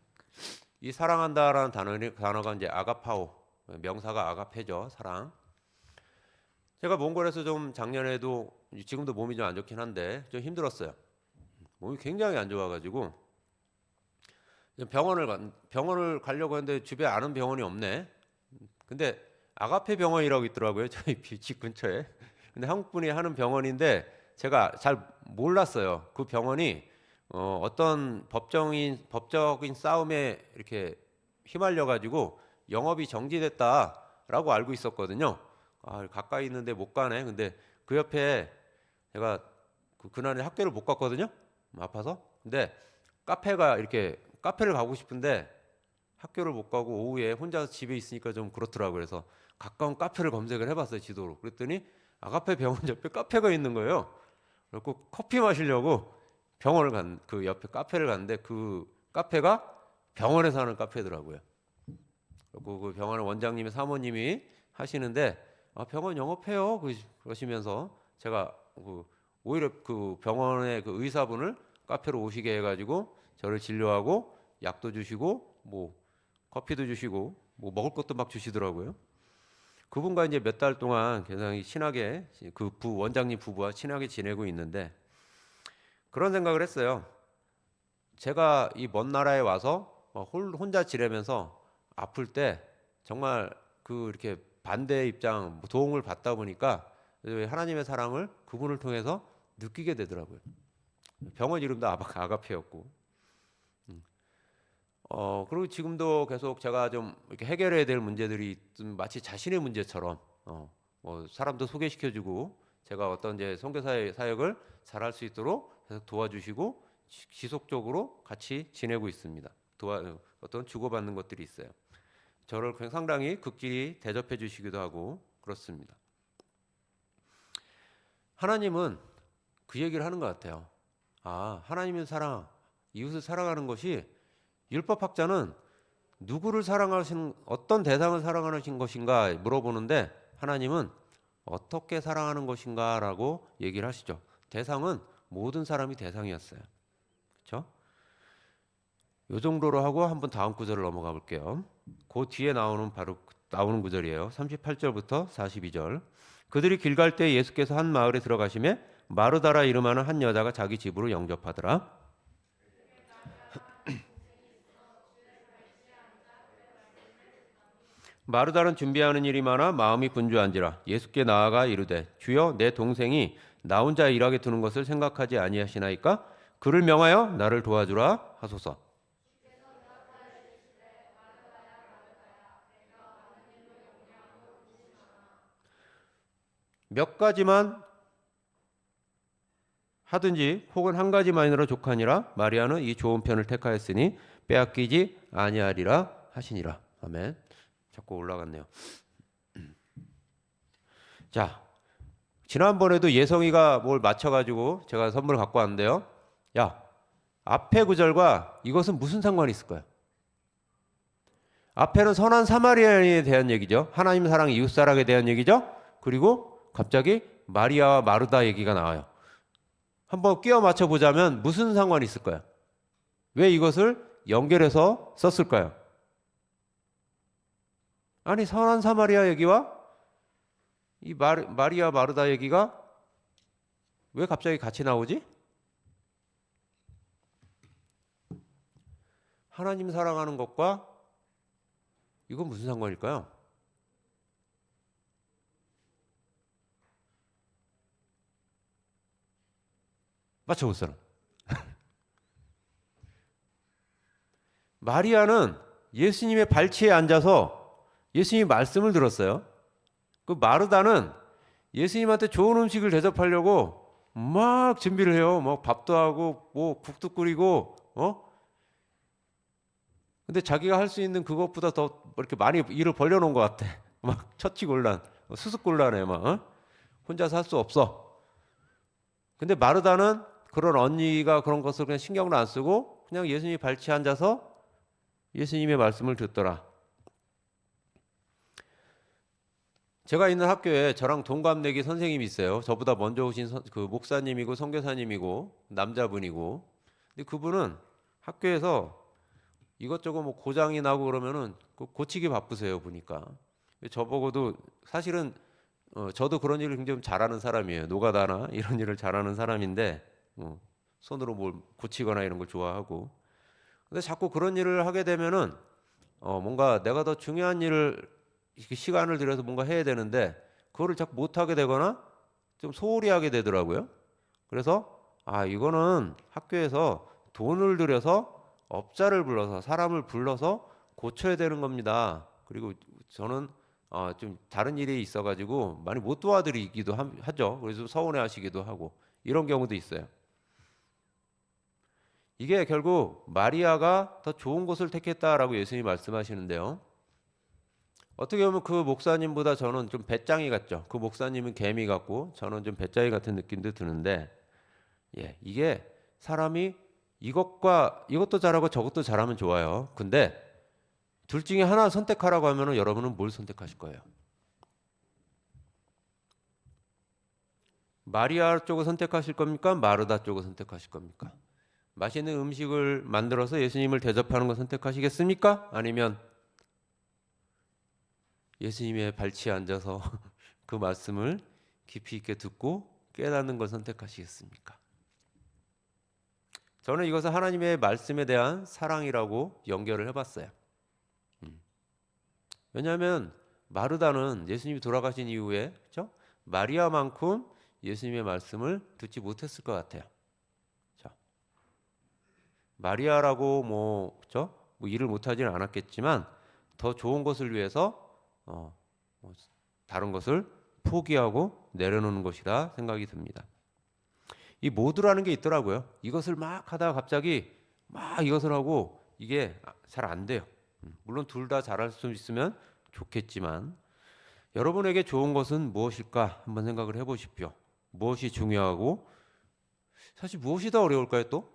이 사랑한다라는 단어가 이제 아가파오, 명사가 아가페죠. 사랑. 제가 몽골에서 좀 작년에도 지금도 몸이 좀 안 좋긴 한데 좀 힘들었어요. 몸이 굉장히 안 좋아가지고 병원을 가려고 했는데 주변에 아는 병원이 없네. 근데 아가페 병원이라고 있더라고요. 저희 집 근처에. 근데 한국 분이 하는 병원인데 제가 잘 몰랐어요. 그 병원이 어떤 법적인 싸움에 이렇게 휘말려 가지고 영업이 정지됐다라고 알고 있었거든요. 가까이 있는데 못 가네. 근데 그 옆에 제가 그날에 학교를 못 갔거든요. 아파서. 근데 카페가 이렇게 카페를 가고 싶은데 학교를 못 가고 오후에 혼자 집에 있으니까 좀 그렇더라고요. 그래서 가까운 카페를 검색을 해봤어요, 지도로. 그랬더니 아가페 병원 옆에 카페가 있는 거예요. 그래서 커피 마시려고 그 옆에 카페를 갔는데 그 카페가 병원에서 하는 카페더라고요. 그리고 그 병원 원장님의 사모님이 하시는데 병원 영업해요 그러시면서 제가 오히려 그 병원의 그 의사분을 카페로 오시게 해가지고 저를 진료하고 약도 주시고 뭐 커피도 주시고 뭐 먹을 것도 막 주시더라고요. 그분과 이제 몇 달 동안 굉장히 친하게 그 원장님 부부와 친하게 지내고 있는데 그런 생각을 했어요. 제가 이 먼 나라에 와서 혼자 지내면서 아플 때 정말 그 이렇게 반대의 입장 도움을 받다 보니까 하나님의 사랑을 그분을 통해서 느끼게 되더라고요. 병원 이름도 아가페였고 그리고 지금도 계속 제가 좀 이렇게 해결해야 될 문제들이 좀 마치 자신의 문제처럼 뭐 사람도 소개시켜주고 제가 어떤 이제 선교사의 사역을 잘할 수 있도록 계속 도와주시고 지속적으로 같이 지내고 있습니다. 어떤 주고받는 것들이 있어요. 저를 상당히 극진히 대접해 주시기도 하고 그렇습니다. 하나님은 그 얘기를 하는 것 같아요. 하나님의 사랑, 이웃을 사랑하는 것이 율법학자는 누구를 사랑하신 어떤 대상을 사랑하신 것인가 물어보는데 하나님은 어떻게 사랑하는 것인가라고 얘기를 하시죠. 대상은 모든 사람이 대상이었어요. 그렇죠? 요 정도로 하고 한번 다음 구절을 넘어가 볼게요. 그 뒤에 나오는 구절이에요. 38절부터 42절. 그들이 길 갈 때 예수께서 한 마을에 들어가시매 마르다라 이름하는 한 여자가 자기 집으로 영접하더라. 마르다는 준비하는 일이 많아 마음이 분주한지라 예수께 나아가 이르되 주여 내 동생이 나 혼자 일하게 두는 것을 생각하지 아니하시나이까 그를 명하여 나를 도와주라 하소서. 몇 가지만 하든지 혹은 한 가지만으로 족하니라 마리아는 이 좋은 편을 택하였으니 빼앗기지 아니하리라 하시니라. 아멘. 자꾸 올라갔네요. 자, 지난번에도 예성이가 뭘 맞춰가지고 제가 선물을 갖고 왔는데요. 야, 앞에 구절과 이것은 무슨 상관이 있을까요? 앞에는 선한 사마리아인에 대한 얘기죠. 하나님 사랑, 이웃 사랑에 대한 얘기죠. 그리고 갑자기 마리아와 마르다 얘기가 나와요. 한번 끼워 맞춰 보자면 무슨 상관이 있을까요? 왜 이것을 연결해서 썼을까요? 아니 선한 사마리아 얘기와 이 마리아 마르다 얘기가 왜 갑자기 같이 나오지? 하나님 사랑하는 것과 이건 무슨 상관일까요? 맞춰볼 사람. 마리아는 예수님의 발치에 앉아서 예수님의 말씀을 들었어요. 그 마르다는 예수님한테 좋은 음식을 대접하려고 막 준비를 해요. 뭐 밥도 하고 뭐 국도 끓이고 근데 자기가 할 수 있는 그것보다 더 이렇게 많이 일을 벌려놓은 것 같아. 막 처치곤란, 수습곤란해 막 혼자서 할 수 없어. 근데 마르다는 그런 언니가 그런 것을 그냥 신경을 안 쓰고 그냥 예수님이 발치에 앉아서 예수님의 말씀을 듣더라. 제가 있는 학교에 저랑 동갑내기 선생님이 있어요. 저보다 먼저 오신 그 목사님이고 선교사님이고 남자분이고. 근데 그분은 학교에서 이것저것 뭐 고장이 나고 그러면은 고치기 바쁘세요 보니까. 저보고도 사실은 저도 그런 일을 굉장히 잘하는 사람이에요. 노가다나 이런 일을 잘하는 사람인데 손으로 뭘 고치거나 이런 걸 좋아하고. 근데 자꾸 그런 일을 하게 되면은 뭔가 내가 더 중요한 일을 시간을 들여서 뭔가 해야 되는데 그거를 자꾸 못 하게 되거나 좀 소홀히 하게 되더라고요. 그래서 이거는 학교에서 돈을 들여서 업자를 불러서 사람을 불러서 고쳐야 되는 겁니다. 그리고 저는 좀 다른 일이 있어가지고 많이 못 도와드리기도 하죠. 그래서 서운해하시기도 하고 이런 경우도 있어요. 이게 결국 마리아가 더 좋은 곳을 택했다라고 예수님이 말씀하시는데요. 어떻게 보면 그 목사님보다 저는 좀 배짱이 같죠. 그 목사님은 개미 같고 저는 좀 배짱이 같은 느낌도 드는데, 이게 사람이 이것도 잘하고 저것도 잘하면 좋아요. 근데 둘 중에 하나 선택하라고 하면은 여러분은 뭘 선택하실 거예요? 마리아 쪽을 선택하실 겁니까? 마르다 쪽을 선택하실 겁니까? 맛있는 음식을 만들어서 예수님을 대접하는 걸 선택하시겠습니까? 아니면 예수님의 발치에 앉아서 그 말씀을 깊이 있게 듣고 깨닫는 걸 선택하시겠습니까? 저는 이것을 하나님의 말씀에 대한 사랑이라고 연결을 해봤어요. 왜냐하면 마르다는 예수님이 돌아가신 이후에, 그렇죠? 마리아만큼 예수님의 말씀을 듣지 못했을 것 같아요. 자, 마리아라고 그렇죠? 일을 못하지는 않았겠지만 더 좋은 것을 위해서 다른 것을 포기하고 내려놓는 것이다 생각이 듭니다. 이 모드라는 게 있더라고요. 이것을 막 하다가 갑자기 막 이것을 하고 이게 잘 안 돼요. 물론 둘 다 잘할 수 있으면 좋겠지만 여러분에게 좋은 것은 무엇일까 한번 생각을 해보십시오. 무엇이 중요하고 사실 무엇이 더 어려울까요? 또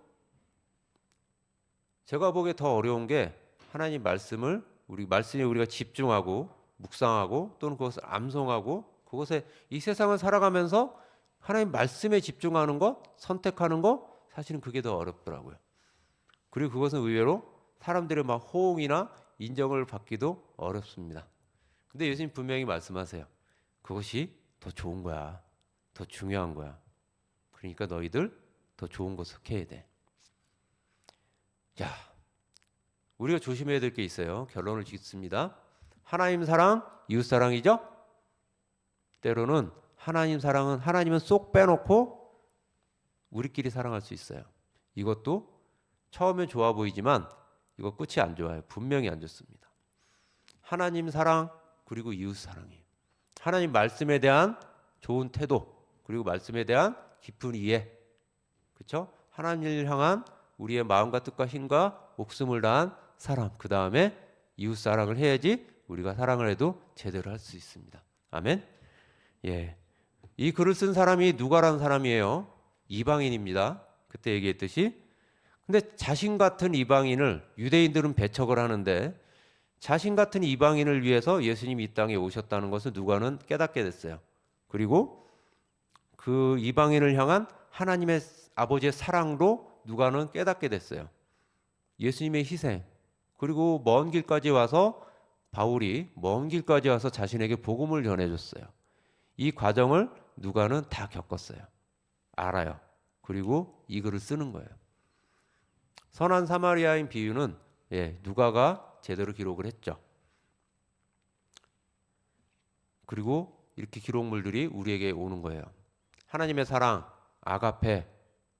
제가 보기에 더 어려운 게 하나님 말씀을 말씀에 우리가 집중하고 묵상하고 또는 그것을 암송하고 그것에 이 세상을 살아가면서 하나님 말씀에 집중하는 것, 선택하는 것 사실은 그게 더 어렵더라고요. 그리고 그것은 의외로 사람들의 막 호응이나 인정을 받기도 어렵습니다. 근데 예수님 분명히 말씀하세요. 그것이 더 좋은 거야. 더 중요한 거야. 그러니까 너희들 더 좋은 것을 해야 돼. 자, 우리가 조심해야 될 게 있어요. 결론을 짓습니다. 하나님 사랑, 이웃 사랑이죠? 때로는 하나님 사랑은 하나님은 쏙 빼놓고 우리끼리 사랑할 수 있어요. 이것도 처음엔 좋아 보이지만 이거 끝이 안 좋아요. 분명히 안 좋습니다. 하나님 사랑 그리고 이웃 사랑이에요. 하나님 말씀에 대한 좋은 태도 그리고 말씀에 대한 깊은 이해, 그렇죠? 하나님을 향한 우리의 마음과 뜻과 힘과 목숨을 다한 사랑, 그 다음에 이웃 사랑을 해야지 우리가 사랑을 해도 제대로 할 수 있습니다. 아멘. 이 글을 쓴 사람이 누가라는 사람이에요. 이방인입니다. 그때 얘기했듯이. 근데 자신 같은 이방인을 유대인들은 배척을 하는데 자신 같은 이방인을 위해서 예수님이 이 땅에 오셨다는 것을 누가는 깨닫게 됐어요. 그리고 그 이방인을 향한 하나님의 아버지의 사랑도 누가는 깨닫게 됐어요. 예수님의 희생 그리고 먼 길까지 와서 바울이 먼 길까지 와서 자신에게 복음을 전해줬어요. 이 과정을 누가는 다 겪었어요. 알아요. 그리고 이 글을 쓰는 거예요. 선한 사마리아인 비유는 누가가 제대로 기록을 했죠. 그리고 이렇게 기록물들이 우리에게 오는 거예요. 하나님의 사랑, 아가페,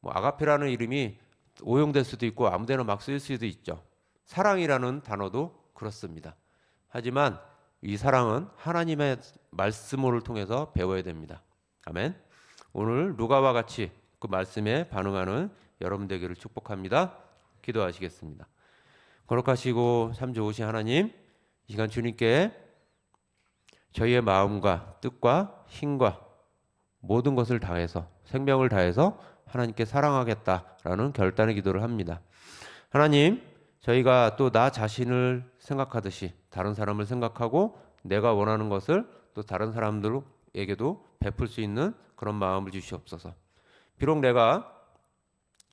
아가페라는 이름이 오용될 수도 있고 아무데나 막 쓰일 수도 있죠. 사랑이라는 단어도 그렇습니다. 하지만 이 사랑은 하나님의 말씀을 통해서 배워야 됩니다. 아멘. 오늘 누가와 같이 그 말씀에 반응하는 여러분 되기를 축복합니다. 기도하시겠습니다. 거룩하시고 참 좋으신 하나님, 이 시간 주님께 저희의 마음과 뜻과 힘과 모든 것을 다해서 생명을 다해서 하나님께 사랑하겠다라는 결단의 기도를 합니다. 하나님, 저희가 또 나 자신을 생각하듯이 다른 사람을 생각하고 내가 원하는 것을 또 다른 사람들에게도 베풀 수 있는 그런 마음을 주시옵소서. 비록 내가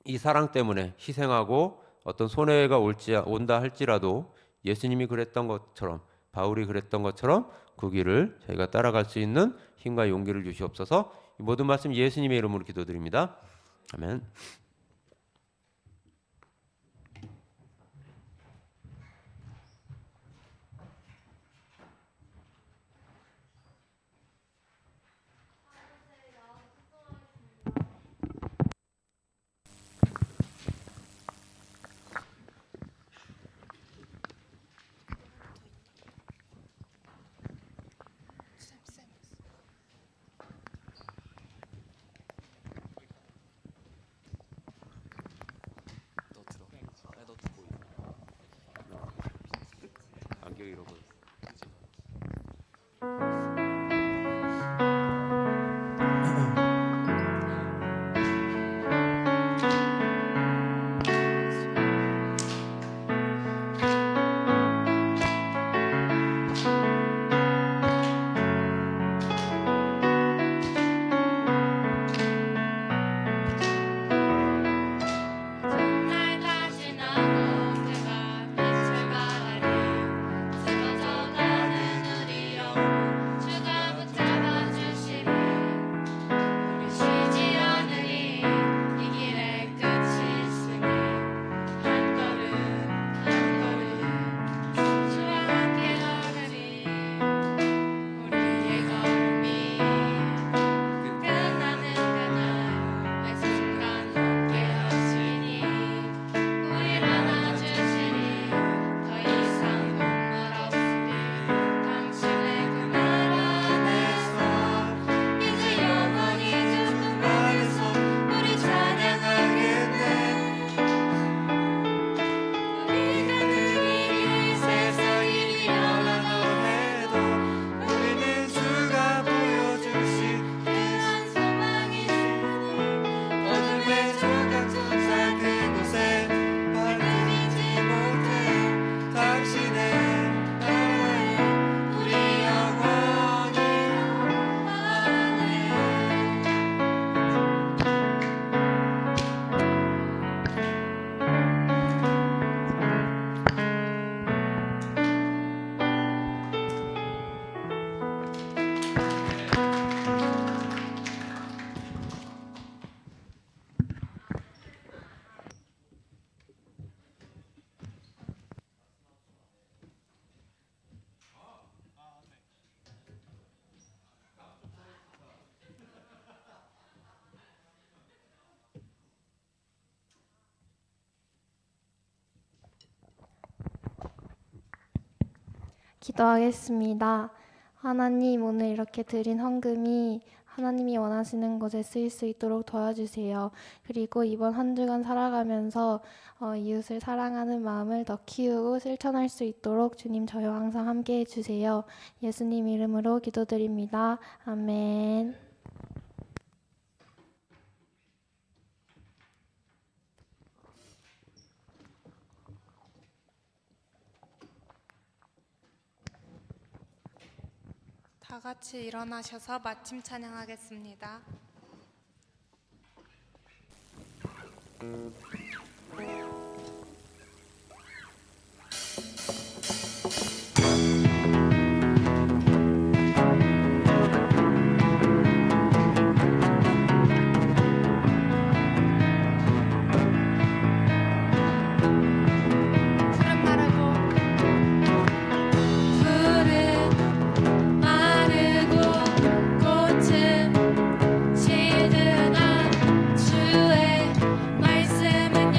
이 사랑 때문에 희생하고 어떤 손해가 온다 할지라도 예수님이 그랬던 것처럼 바울이 그랬던 것처럼 그 길을 저희가 따라갈 수 있는 힘과 용기를 주시옵소서. 이 모든 말씀 예수님의 이름으로 기도드립니다. 아멘. 안경 잃어버렸어. 정말 다시 나도 그가 빛을 발하리 쓰러져가는 우리 영혼 주가 붙잡아 주시리 우리 쉬지 않으리 이 길의 끝이 있으니 한 걸음 한 걸음 주와 함께 걸으리 우리의 걸음이 끝나는 그날 매 순간 함께 하시니 우릴 안아주시니 더 이상 눈물 없으리 당신의 그 말 안에서 이제 영원히 주님 안에서 우리 찬양하겠네 우리가 누리길 세상이 미련하다 해도 우리는 주가 보여주신 그한 소망이 있으니 어둠의 조각조차 그곳에 발들이지 못해 당신의 나라에 우리 영원히 안에 기도하겠습니다. 하나님, 오늘 이렇게 드린 헌금이 하나님이 원하시는 곳에 쓰일 수 있도록 도와주세요. 그리고 이번 한 주간 살아가면서 이웃을 사랑하는 마음을 더 키우고 실천할 수 있도록 주님 저희와 항상 함께 해주세요. 예수님 이름으로 기도드립니다. 아멘. 다 같이 일어나셔서 마침 찬양하겠습니다. 푸른 마르고 푸른 마르고 꽃은 시드나 주의 말씀을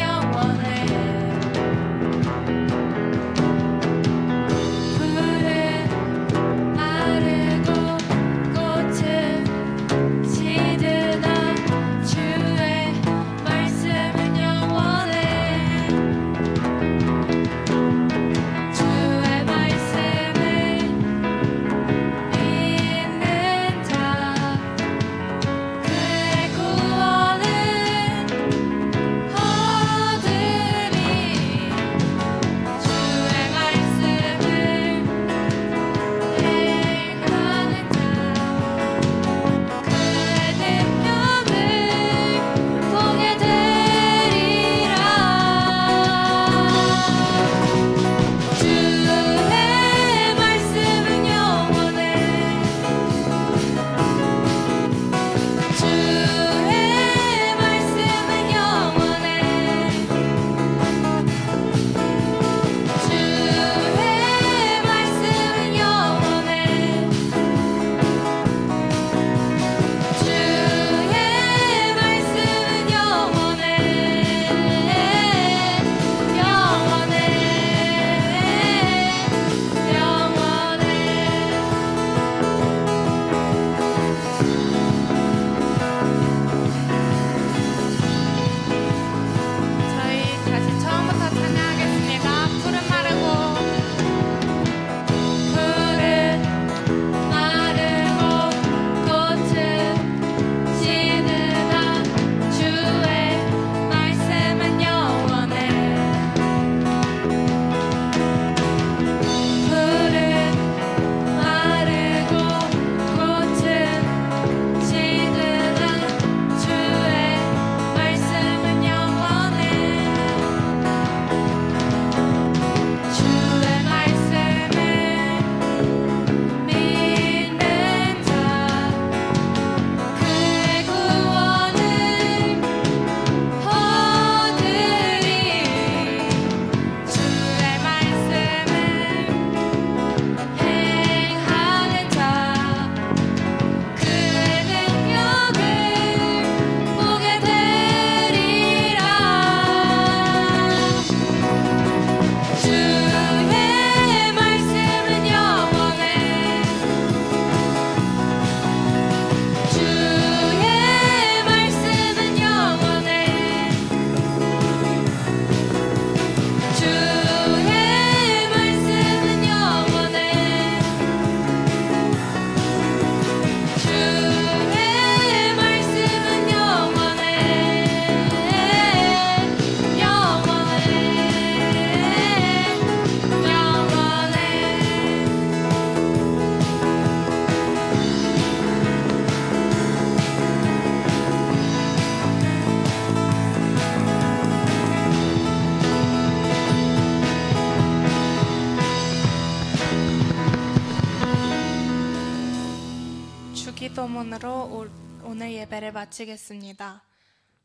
기도로 오늘 예배를 마치겠습니다.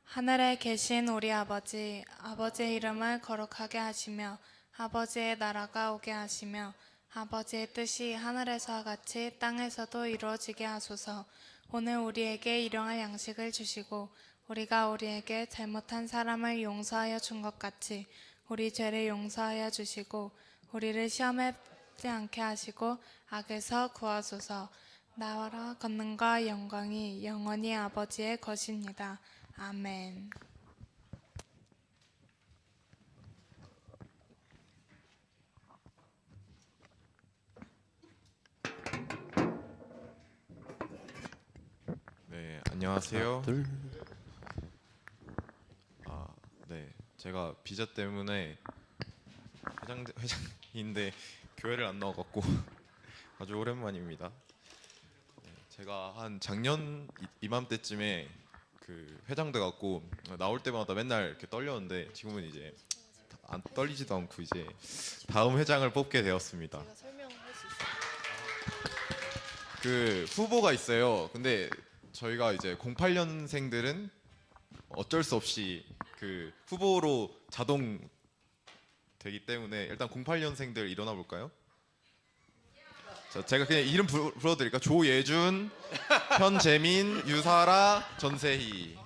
하늘에 계신 우리 아버지, 아버지의 이름을 거룩하게 하시며 아버지의 나라가 오게 하시며 아버지의 뜻이 하늘에서와 같이 땅에서도 이루어지게 하소서. 오늘 우리에게 일용할 양식을 주시고 우리가 우리에게 잘못한 사람을 용서하여 준 것 같이 우리 죄를 용서하여 주시고 우리를 시험에 들지 않게 하시고 악에서 구하소서. 나라 권능과 영광이 영원히 아버지의 것입니다. 아멘. 네, 안녕하세요. 둘. 네, 제가 비자 때문에 회장인데 교회를 안 나와갖고 아주 오랜만입니다. 네, 제가 한 작년 이맘때쯤에 그 회장 돼갖고 나올 때마다 맨날 이렇게 떨렸는데 지금은 이제 안 떨리지도 않고 이제 다음 회장을 뽑게 되었습니다. 그 후보가 있어요. 근데 저희가 이제 08년생들은 어쩔 수 없이 그 후보로 자동 되기 때문에 일단 08년생들 일어나 볼까요? 자, 제가 그냥 이름 불러드릴까? 조예준, 현재민, 유사라, 전세희.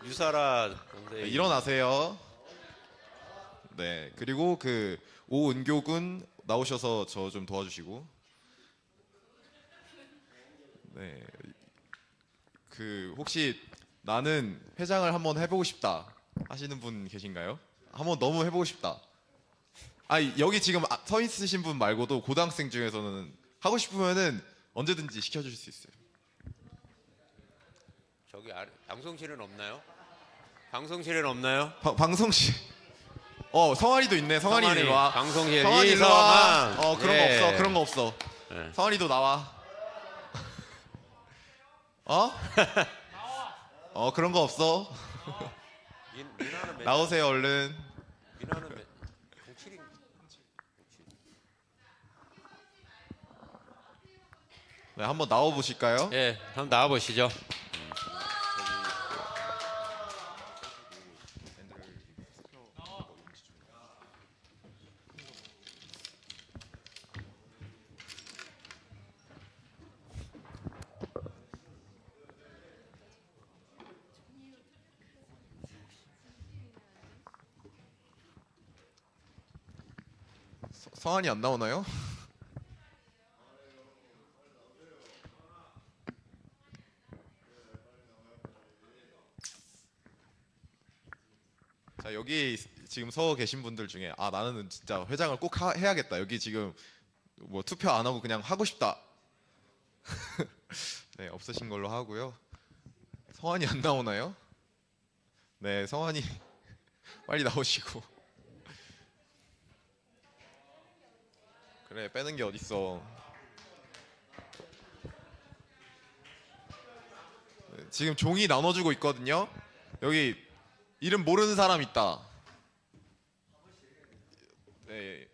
유사라 네, 일어나세요. 네, 그리고 그 오은교군 나오셔서 저 좀 도와주시고. 네, 그 혹시 나는 회장을 한번 해보고 싶다 하시는 분 계신가요? 한번 너무 해보고 싶다. 여기 지금 서 있으신 분 말고도 고등학생 중에서는 하고 싶으면은 언제든지 시켜줄 수 있어요. 저기 아래 방송실은 없나요? 방송실은 없나요? 방송실. 성환이도 있네. 성환이 일로 와. 방송실 성환이 일로 와. 이성환. 그런 예. 거 없어. 그런 거 없어. 네. 성환이도 나와. 그런 거 없어. 민아는 몇 나오세요 얼른. 민아는 07인. 네, 한번 나와 보실까요? 예, 한번 나와 보시죠. 성환이 안 나오나요? 자, 여기 지금 서 계신 분들 중에 나는 진짜 회장을 꼭 해야겠다. 여기 지금 뭐 투표 안 하고 그냥 하고 싶다. 네, 없으신 걸로 하고요. 성환이 안 나오나요? 네, 성환이 빨리 나오시고. 그래, 빼는 게 어딨어. 지금 종이 나눠주고 있거든요. 여기 이름 모르는 사람 있다. 네.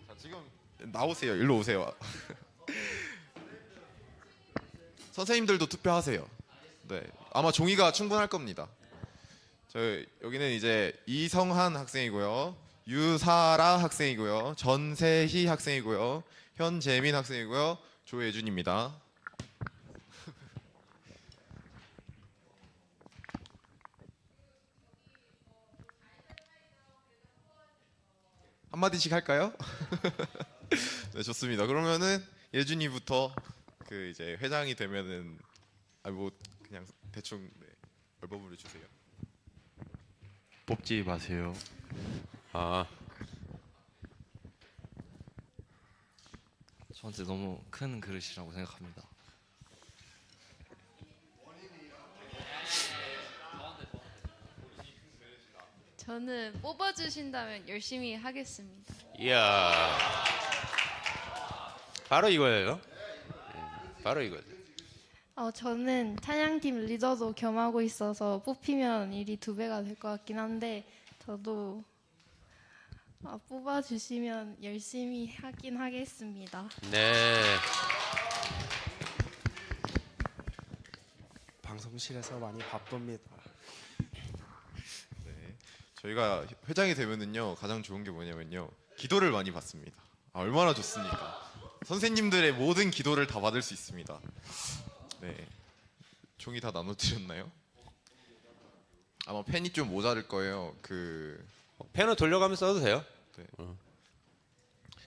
자, 지금 나오세요. 일로 오세요. 선생님들도 투표하세요. 네. 아마 종이가 충분할 겁니다. 여기는 이제 이성한 학생이고요. 유사라 학생이고요. 전세희 학생이고요. 현재민 학생이고요. 조예준입니다. 한마디씩 할까요? 네, 좋습니다. 그러면은 예준이부터 그 이제 회장이 되면은 뭐 그냥 대충 얼버무려 주세요. 뽑지 마세요. 저한테 너무 큰 그릇이라고 생각합니다. 저는 뽑아주신다면 열심히 하겠습니다. 이야. 바로 이거예요. 바로 이거. 저는 찬양팀 리더도 겸하고 있어서 뽑히면 일이 2배가 될 것 같긴 한데 저도 뽑아주시면 열심히 하긴 하겠습니다. 네. 사무실에서 많이 바쁩니다. 네. 저희가 회장이 되면은요 가장 좋은 게 뭐냐면요 기도를 많이 받습니다. 아, 얼마나 좋습니까? 선생님들의 모든 기도를 다 받을 수 있습니다. 네. 종이 다 나눠드렸나요? 아마 펜이 좀 모자랄 거예요. 펜을 돌려가면서 써도 돼요.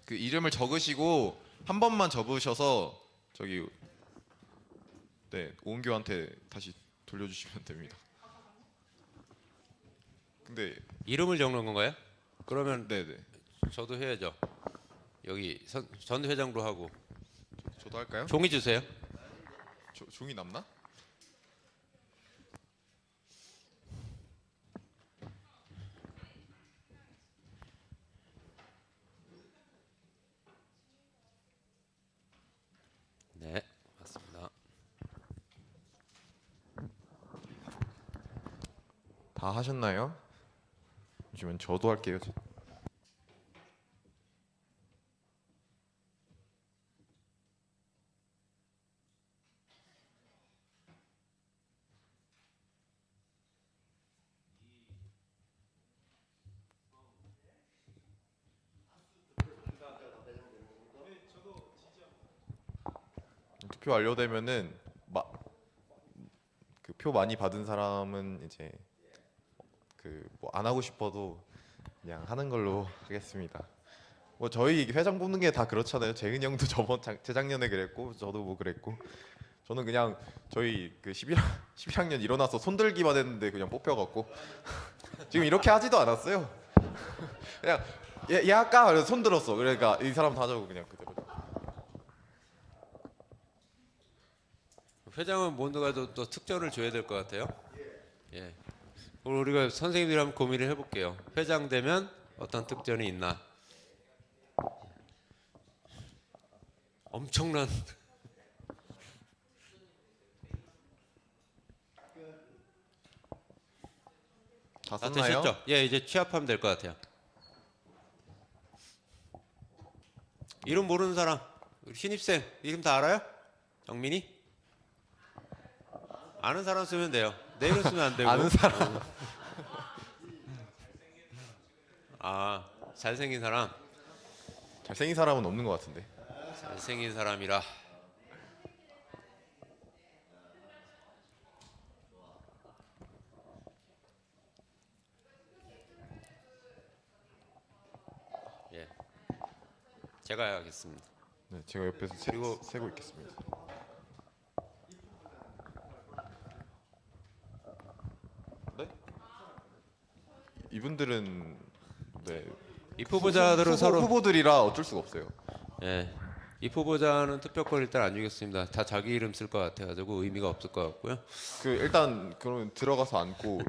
그 이름을 적으시고 한 번만 접으셔서 저기 오은교한테 다시 돌려주시면 됩니다. 근데 이름을 적는 건가요? 그러면 네네 저도 해야죠. 여기 전 회장도 하고 저도 할까요? 종이 주세요. 종이 남나? 네, 맞습니다. 다 하셨나요? 잠시만 저도 할게요. 투표 완료되면은 그 표 많이 받은 사람은 이제 그 뭐 안 하고 싶어도 그냥 하는 걸로 하겠습니다. 뭐 저희 회장 뽑는 게 다 그렇잖아요. 재근이 형도 재작년에 그랬고 저도 뭐 그랬고 저는 그냥 저희 그 11학년 일어나서 손들기만 했는데 그냥 뽑혀갖고 지금 이렇게 하지도 않았어요. 그냥 얘 할까? 그래서 손 들었어. 그러니까 이 사람 다 적고 그냥 그대로. 회장은 뭔가 또 특전을 줘야 될 것 같아요. 예. 그럼 우리가 선생님들이 한번 고민을 해볼게요. 회장 되면 어떤 특전이 있나? 엄청난 다 다 썼나요? 되셨죠? 예, 이제 취합하면 될 것 같아요. 이름 모르는 사람, 우리 신입생 이름 다 알아요? 정민이? 아는 사람 쓰면 돼요. 내 이름 쓰면 안 되고. 아는 사람. 아, 잘생긴 사람. 잘생긴 사람은 없는 것 같은데. 잘생긴 사람이라. 예, 제가 하겠습니다. 네, 제가 옆에서 그리고- 세고 있겠습니다. 네? 이분들은 네 입 후보자들은 서로 후보들이라 어쩔 수가 없어요. 예, 입 후보자는 투표권 일단 안 주겠습니다. 다 자기 이름 쓸 것 같아가지고 의미가 없을 것 같고요. 그 일단 그러면 들어가서 앉고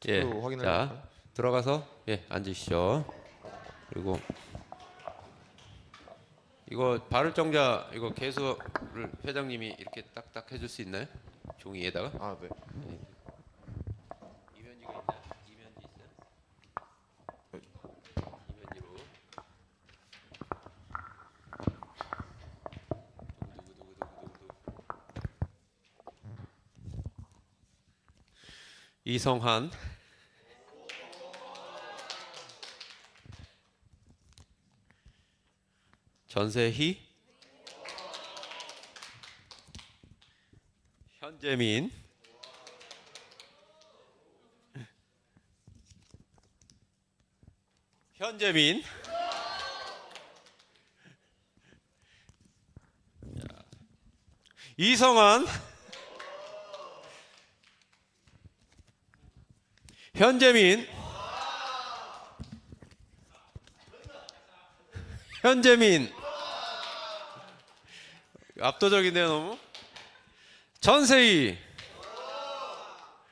투표 예, 확인을 자 할까요? 들어가서 예 앉으시죠. 그리고 이거 발을 정자 이거 개수를 회장님이 이렇게 딱딱 해줄 수 있나요? 종이에다가 아 네. 이면지가 있나요? 이면지 있어요? 이면지로 이성한 전세희 현재민 현재민 이성한 현재민 현재민 압도적인데요 너무 전세희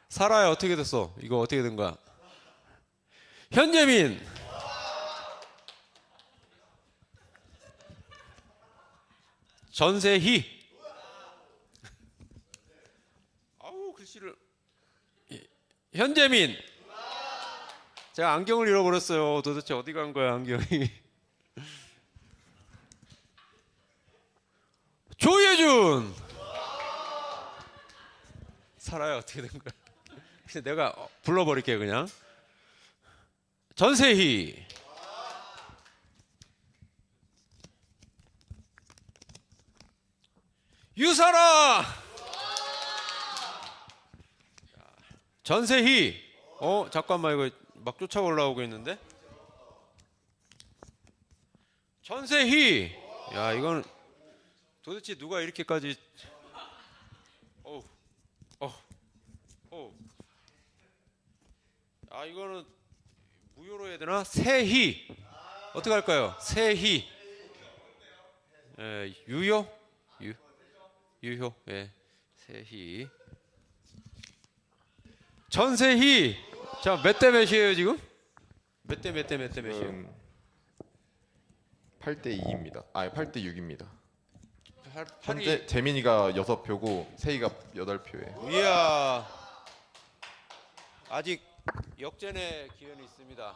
살아야 어떻게 됐어 이거 어떻게 된 거야 현재민 전세희 아우 글씨를 현재민 제가 안경을 잃어버렸어요 도대체 어디 간 거야 안경이 조예준 살아야 어떻게 된 거야? 그냥 내가 불러버릴게요 그냥. 전세희. 유사라. 전세희. 잠깐만 이거 막 쫓아 올라오고 있는데. 전세희. 야 이건 도대체 누가 이렇게까지. 이거는 무효로 해야 되나? 세희. 어떻게 할까요? 세희. 유효? 유효. 예. 세희. 전세희. 자, 몇 대 몇이에요, 지금? 몇 대 몇이에요? 지금 8대 2입니다. 8대 6입니다. 현재 재민이가 6표고 세희가 8표예요. 이야. 아직 역전의 기회는 있습니다.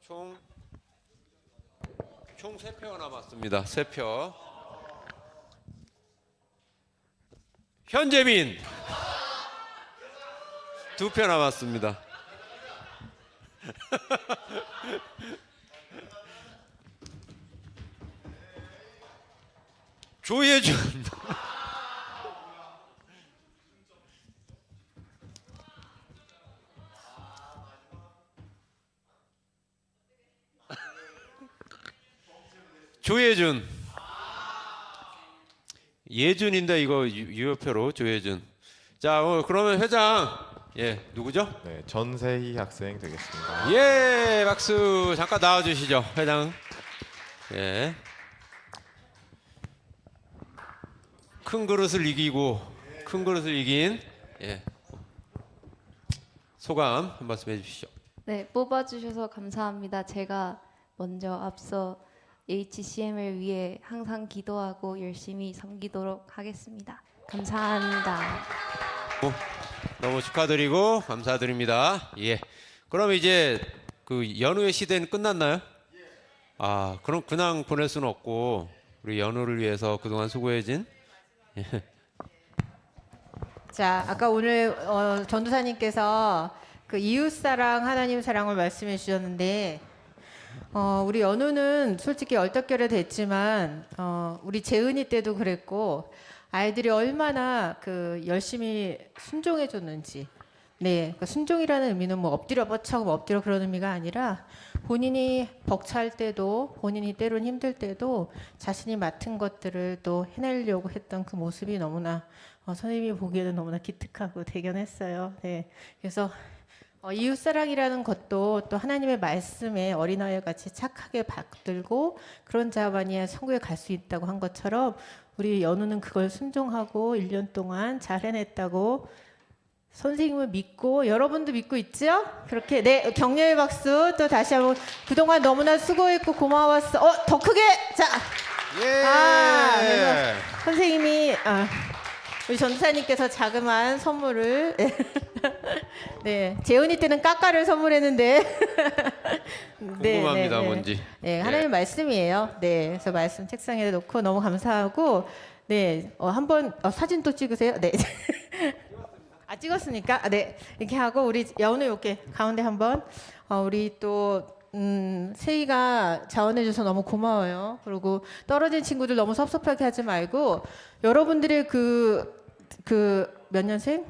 총 3표 남았습니다. 3표. 현재민 2표 남았습니다. 조예준 조예준. 예준인데 이거 유효표로 조예준. 자, 그러면 회장 누구죠? 네, 전세희 학생 되겠습니다. 예, 박수. 잠깐 나와 주시죠, 회장. 예. 큰 그릇을 이긴 소감 한 말씀 해주시죠. 네, 뽑아주셔서 감사합니다. 제가 먼저 앞서 HCM을 위해 항상 기도하고 열심히 섬기도록 하겠습니다. 감사합니다. 너무 축하드리고 감사드립니다. 예. 그럼 이제 그 연우의 시대는 끝났나요? 그럼 그냥 보낼 수는 없고 우리 연우를 위해서 그동안 수고해진. 자, 아까 오늘 전도사님께서 그 이웃 사랑, 하나님 사랑을 말씀해 주셨는데, 우리 연우는 솔직히 얼떨결에 됐지만, 우리 재은이 때도 그랬고, 아이들이 얼마나 그 열심히 순종해 줬는지. 네, 그 순종이라는 의미는 뭐 엎드려 뻗쳐고 엎드려 그런 의미가 아니라 본인이 벅찰 때도 본인이 때론 힘들 때도 자신이 맡은 것들을 또 해내려고 했던 그 모습이 너무나 선생님이 보기에는 너무나 기특하고 대견했어요. 네, 그래서 이웃사랑이라는 것도 또 하나님의 말씀에 어린아이와 같이 착하게 받들고 그런 자만이야 천국에 갈 수 있다고 한 것처럼 우리 연우는 그걸 순종하고 1년 동안 잘 해냈다고 선생님을 믿고 여러분도 믿고 있죠? 그렇게 네 격려의 박수 또 다시 한번 그동안 너무나 수고했고 고마웠어. 더 크게 자. 그래서 선생님이 우리 전도사님께서 자그마한 선물을 네 재은이 때는 까까를 선물했는데 궁금합니다 뭔지. 네 하나님 말씀이에요. 네 그래서 말씀 책상에 놓고 너무 감사하고 네 한번 사진 또 찍으세요. 네. 찍었으니까 네 이렇게 하고 우리 여운을 이렇게 가운데 한번 우리 또 세희가 자원해줘서 너무 고마워요. 그리고 떨어진 친구들 너무 섭섭하게 하지 말고 여러분들의 그 몇 년생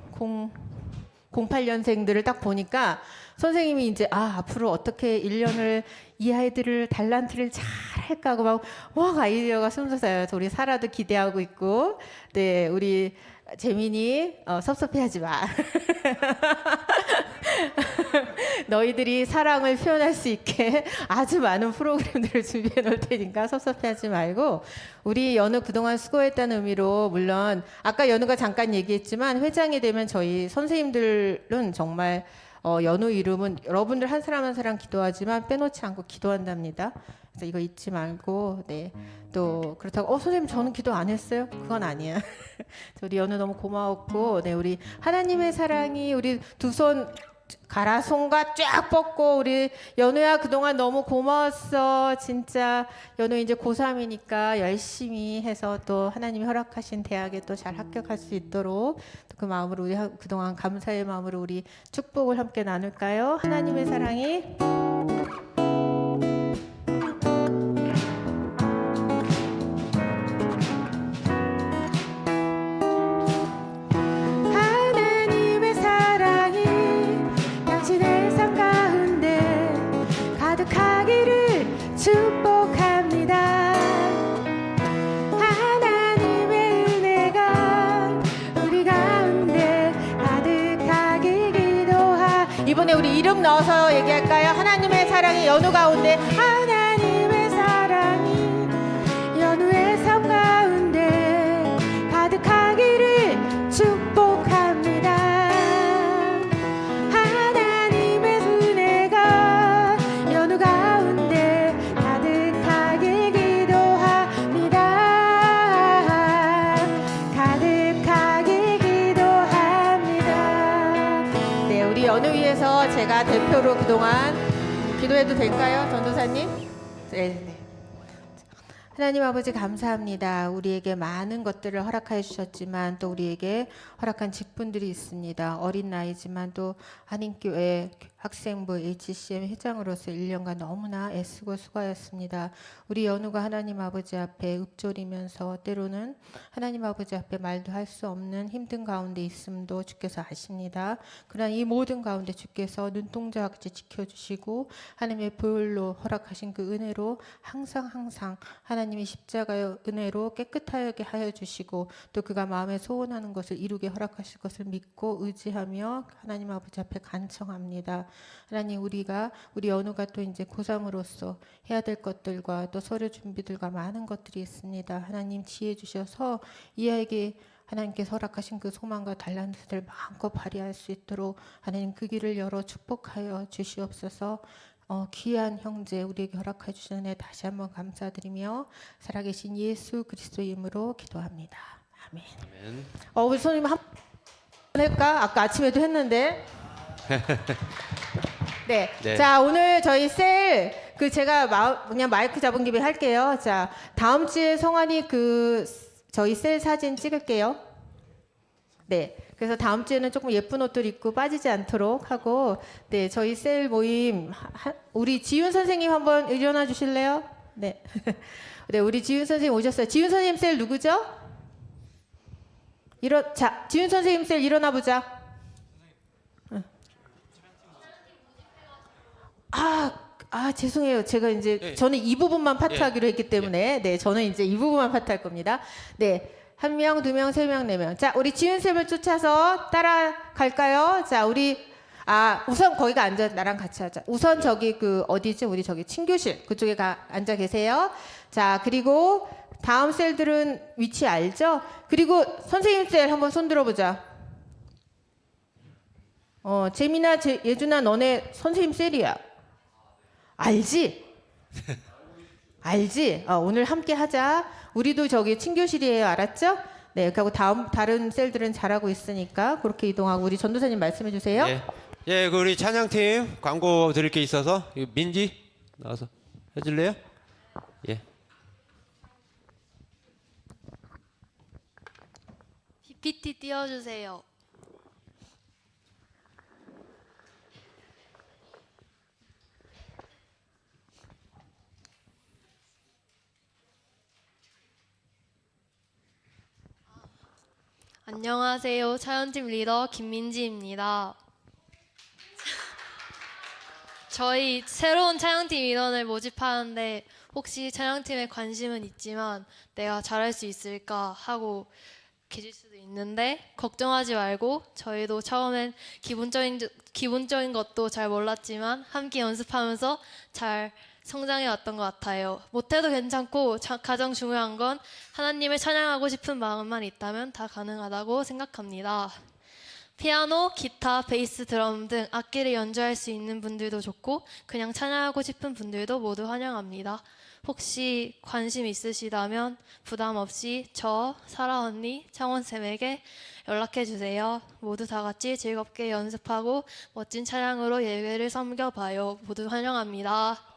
08년생들을 딱 보니까 선생님이 이제 앞으로 어떻게 1년을 이 아이들을 달란트를 잘 할까 하고 막 아이디어가 솟아서요. 우리 사라도 기대하고 있고 네 우리 재민이 섭섭해하지 마. 너희들이 사랑을 표현할 수 있게 아주 많은 프로그램들을 준비해 놓을 테니까 섭섭해하지 말고 우리 연우 그동안 수고했다는 의미로 물론 아까 연우가 잠깐 얘기했지만 회장이 되면 저희 선생님들은 정말 연우 이름은 여러분들 한 사람 한 사람 기도하지만 빼놓지 않고 기도한답니다. 그래서 이거 잊지 말고 네. 또 그렇다고 선생님 저는 기도 안 했어요? 그건 아니야. 우리 연우 너무 고마웠고 네 우리 하나님의 사랑이 우리 두 손 가라손가 쫙 뻗고 우리 연우야 그동안 너무 고마웠어. 진짜 연우 이제 고3이니까 열심히 해서 또 하나님이 허락하신 대학에 또 잘 합격할 수 있도록 그 마음으로 우리 그동안 감사의 마음으로 우리 축복을 함께 나눌까요? 하나님의 사랑이 하나님의 사랑이 당신의 삶 가운데 가득하기를 축복합니다. 하나님의 은혜가 우리 가운데 가득하길 기도하. 이번에 우리 이름 넣어서 얘기할까요? 하나님의 사랑이 연우 가운데, 하나님의 사랑이 연우의 삶 가운데 가득하기를 축복합니다. 하나님의 은혜가 연우 가운데 가득하길 기도합니다. 가득하길 기도합니다. 네, 우리 연우 위해서 제가 대표로 그동안 기도해도 될까요, 전도사님? 네. 하나님 아버지 감사합니다. 우리에게 많은 것들을 허락하여 주셨지만 또 우리에게 허락한 직분들이 있습니다. 어린 나이지만 또 한인교회 학생부 HCM 회장으로서 1년간 너무나 애쓰고 수고하였습니다. 우리 연우가 하나님 아버지 앞에 읊조리면서 때로는 하나님 아버지 앞에 말도 할 수 없는 힘든 가운데 있음도 주께서 아십니다. 그러나 이 모든 가운데 주께서 눈동자 같이 지켜주시고 하나님의 보혈로 허락하신 그 은혜로 항상 하나님의 십자가의 은혜로 깨끗하게 하여 주시고 또 그가 마음에 소원하는 것을 이루게 허락하실 것을 믿고 의지하며 하나님 아버지 앞에 간청합니다. 하나님, 우리 연우가 또 이제 고3으로서 해야 될 것들과 또 서류 준비들과 많은 것들이 있습니다. 하나님 지혜 주셔서 이 아이에게 하나님께서 허락하신 그 소망과 달란트를 마음껏 발휘할 수 있도록 하나님 그 길을 열어 축복하여 주시옵소서. 귀한 형제 우리에게 허락해 주신 은혜 다시 한번 감사드리며 살아계신 예수 그리스도의 이름으로 기도합니다. 아멘. 아멘. 우리 손님 한번 할까? 아까 아침에도 했는데. 네. 네. 자, 오늘 저희 셀 제가 그냥 마이크 잡은 김에 할게요. 자, 다음 주에 성환이 저희 셀 사진 찍을게요. 네. 그래서 다음 주에는 조금 예쁜 옷들 입고 빠지지 않도록 하고, 네, 저희 셀 모임 우리 지윤 선생님 한번 일어나 주실래요? 네. 네, 우리 지윤 선생님 오셨어요. 지윤 선생님 셀 누구죠? 자, 지윤 선생님 셀 일어나 보자. 죄송해요. 제가 이제 저는 이 부분만 파트하기로 했기 때문에 네, 저는 이제 이 부분만 파트할 겁니다. 네. 1명, 2명, 3명, 4명. 자, 우리 지윤 쌤을 쫓아서 따라갈까요? 자, 우선 거기가 앉아, 나랑 같이 하자. 우선 저기 어디지? 우리 저기 친교실. 그쪽에 앉아 계세요. 자, 그리고 다음 셀들은 위치 알죠? 그리고 선생님 셀 한번 손 들어보자. 재민아, 예준아, 너네 선생님 셀이야. 알지? 알지? 오늘 함께 하자. 우리도 저기 친교실이에요. 알았죠? 네, 그리고 다른 셀들은 잘하고 있으니까 그렇게 이동하고 우리 전도사님 말씀해 주세요. 예, 우리 찬양팀 광고 드릴 게 있어서 민지 나와서 해줄래요? 예. PPT 띄워주세요. 안녕하세요. 차연팀 리더 김민지입니다. 저희 새로운 차영팀 인원을 모집하는데 혹시 차영팀에 관심은 있지만 내가 잘할 수 있을까 하고 계실 수도 있는데 걱정하지 말고 저희도 처음엔 기본적인 것도 잘 몰랐지만 함께 연습하면서 잘 성장해 왔던 것 같아요. 못해도 괜찮고 가장 중요한 건 하나님을 찬양하고 싶은 마음만 있다면 다 가능하다고 생각합니다. 피아노, 기타, 베이스, 드럼 등 악기를 연주할 수 있는 분들도 좋고 그냥 찬양하고 싶은 분들도 모두 환영합니다. 혹시 관심 있으시다면 부담 없이 저, 사라 언니, 창원쌤에게 연락해 주세요. 모두 다 같이 즐겁게 연습하고 멋진 찬양으로 예배를 섬겨봐요. 모두 환영합니다.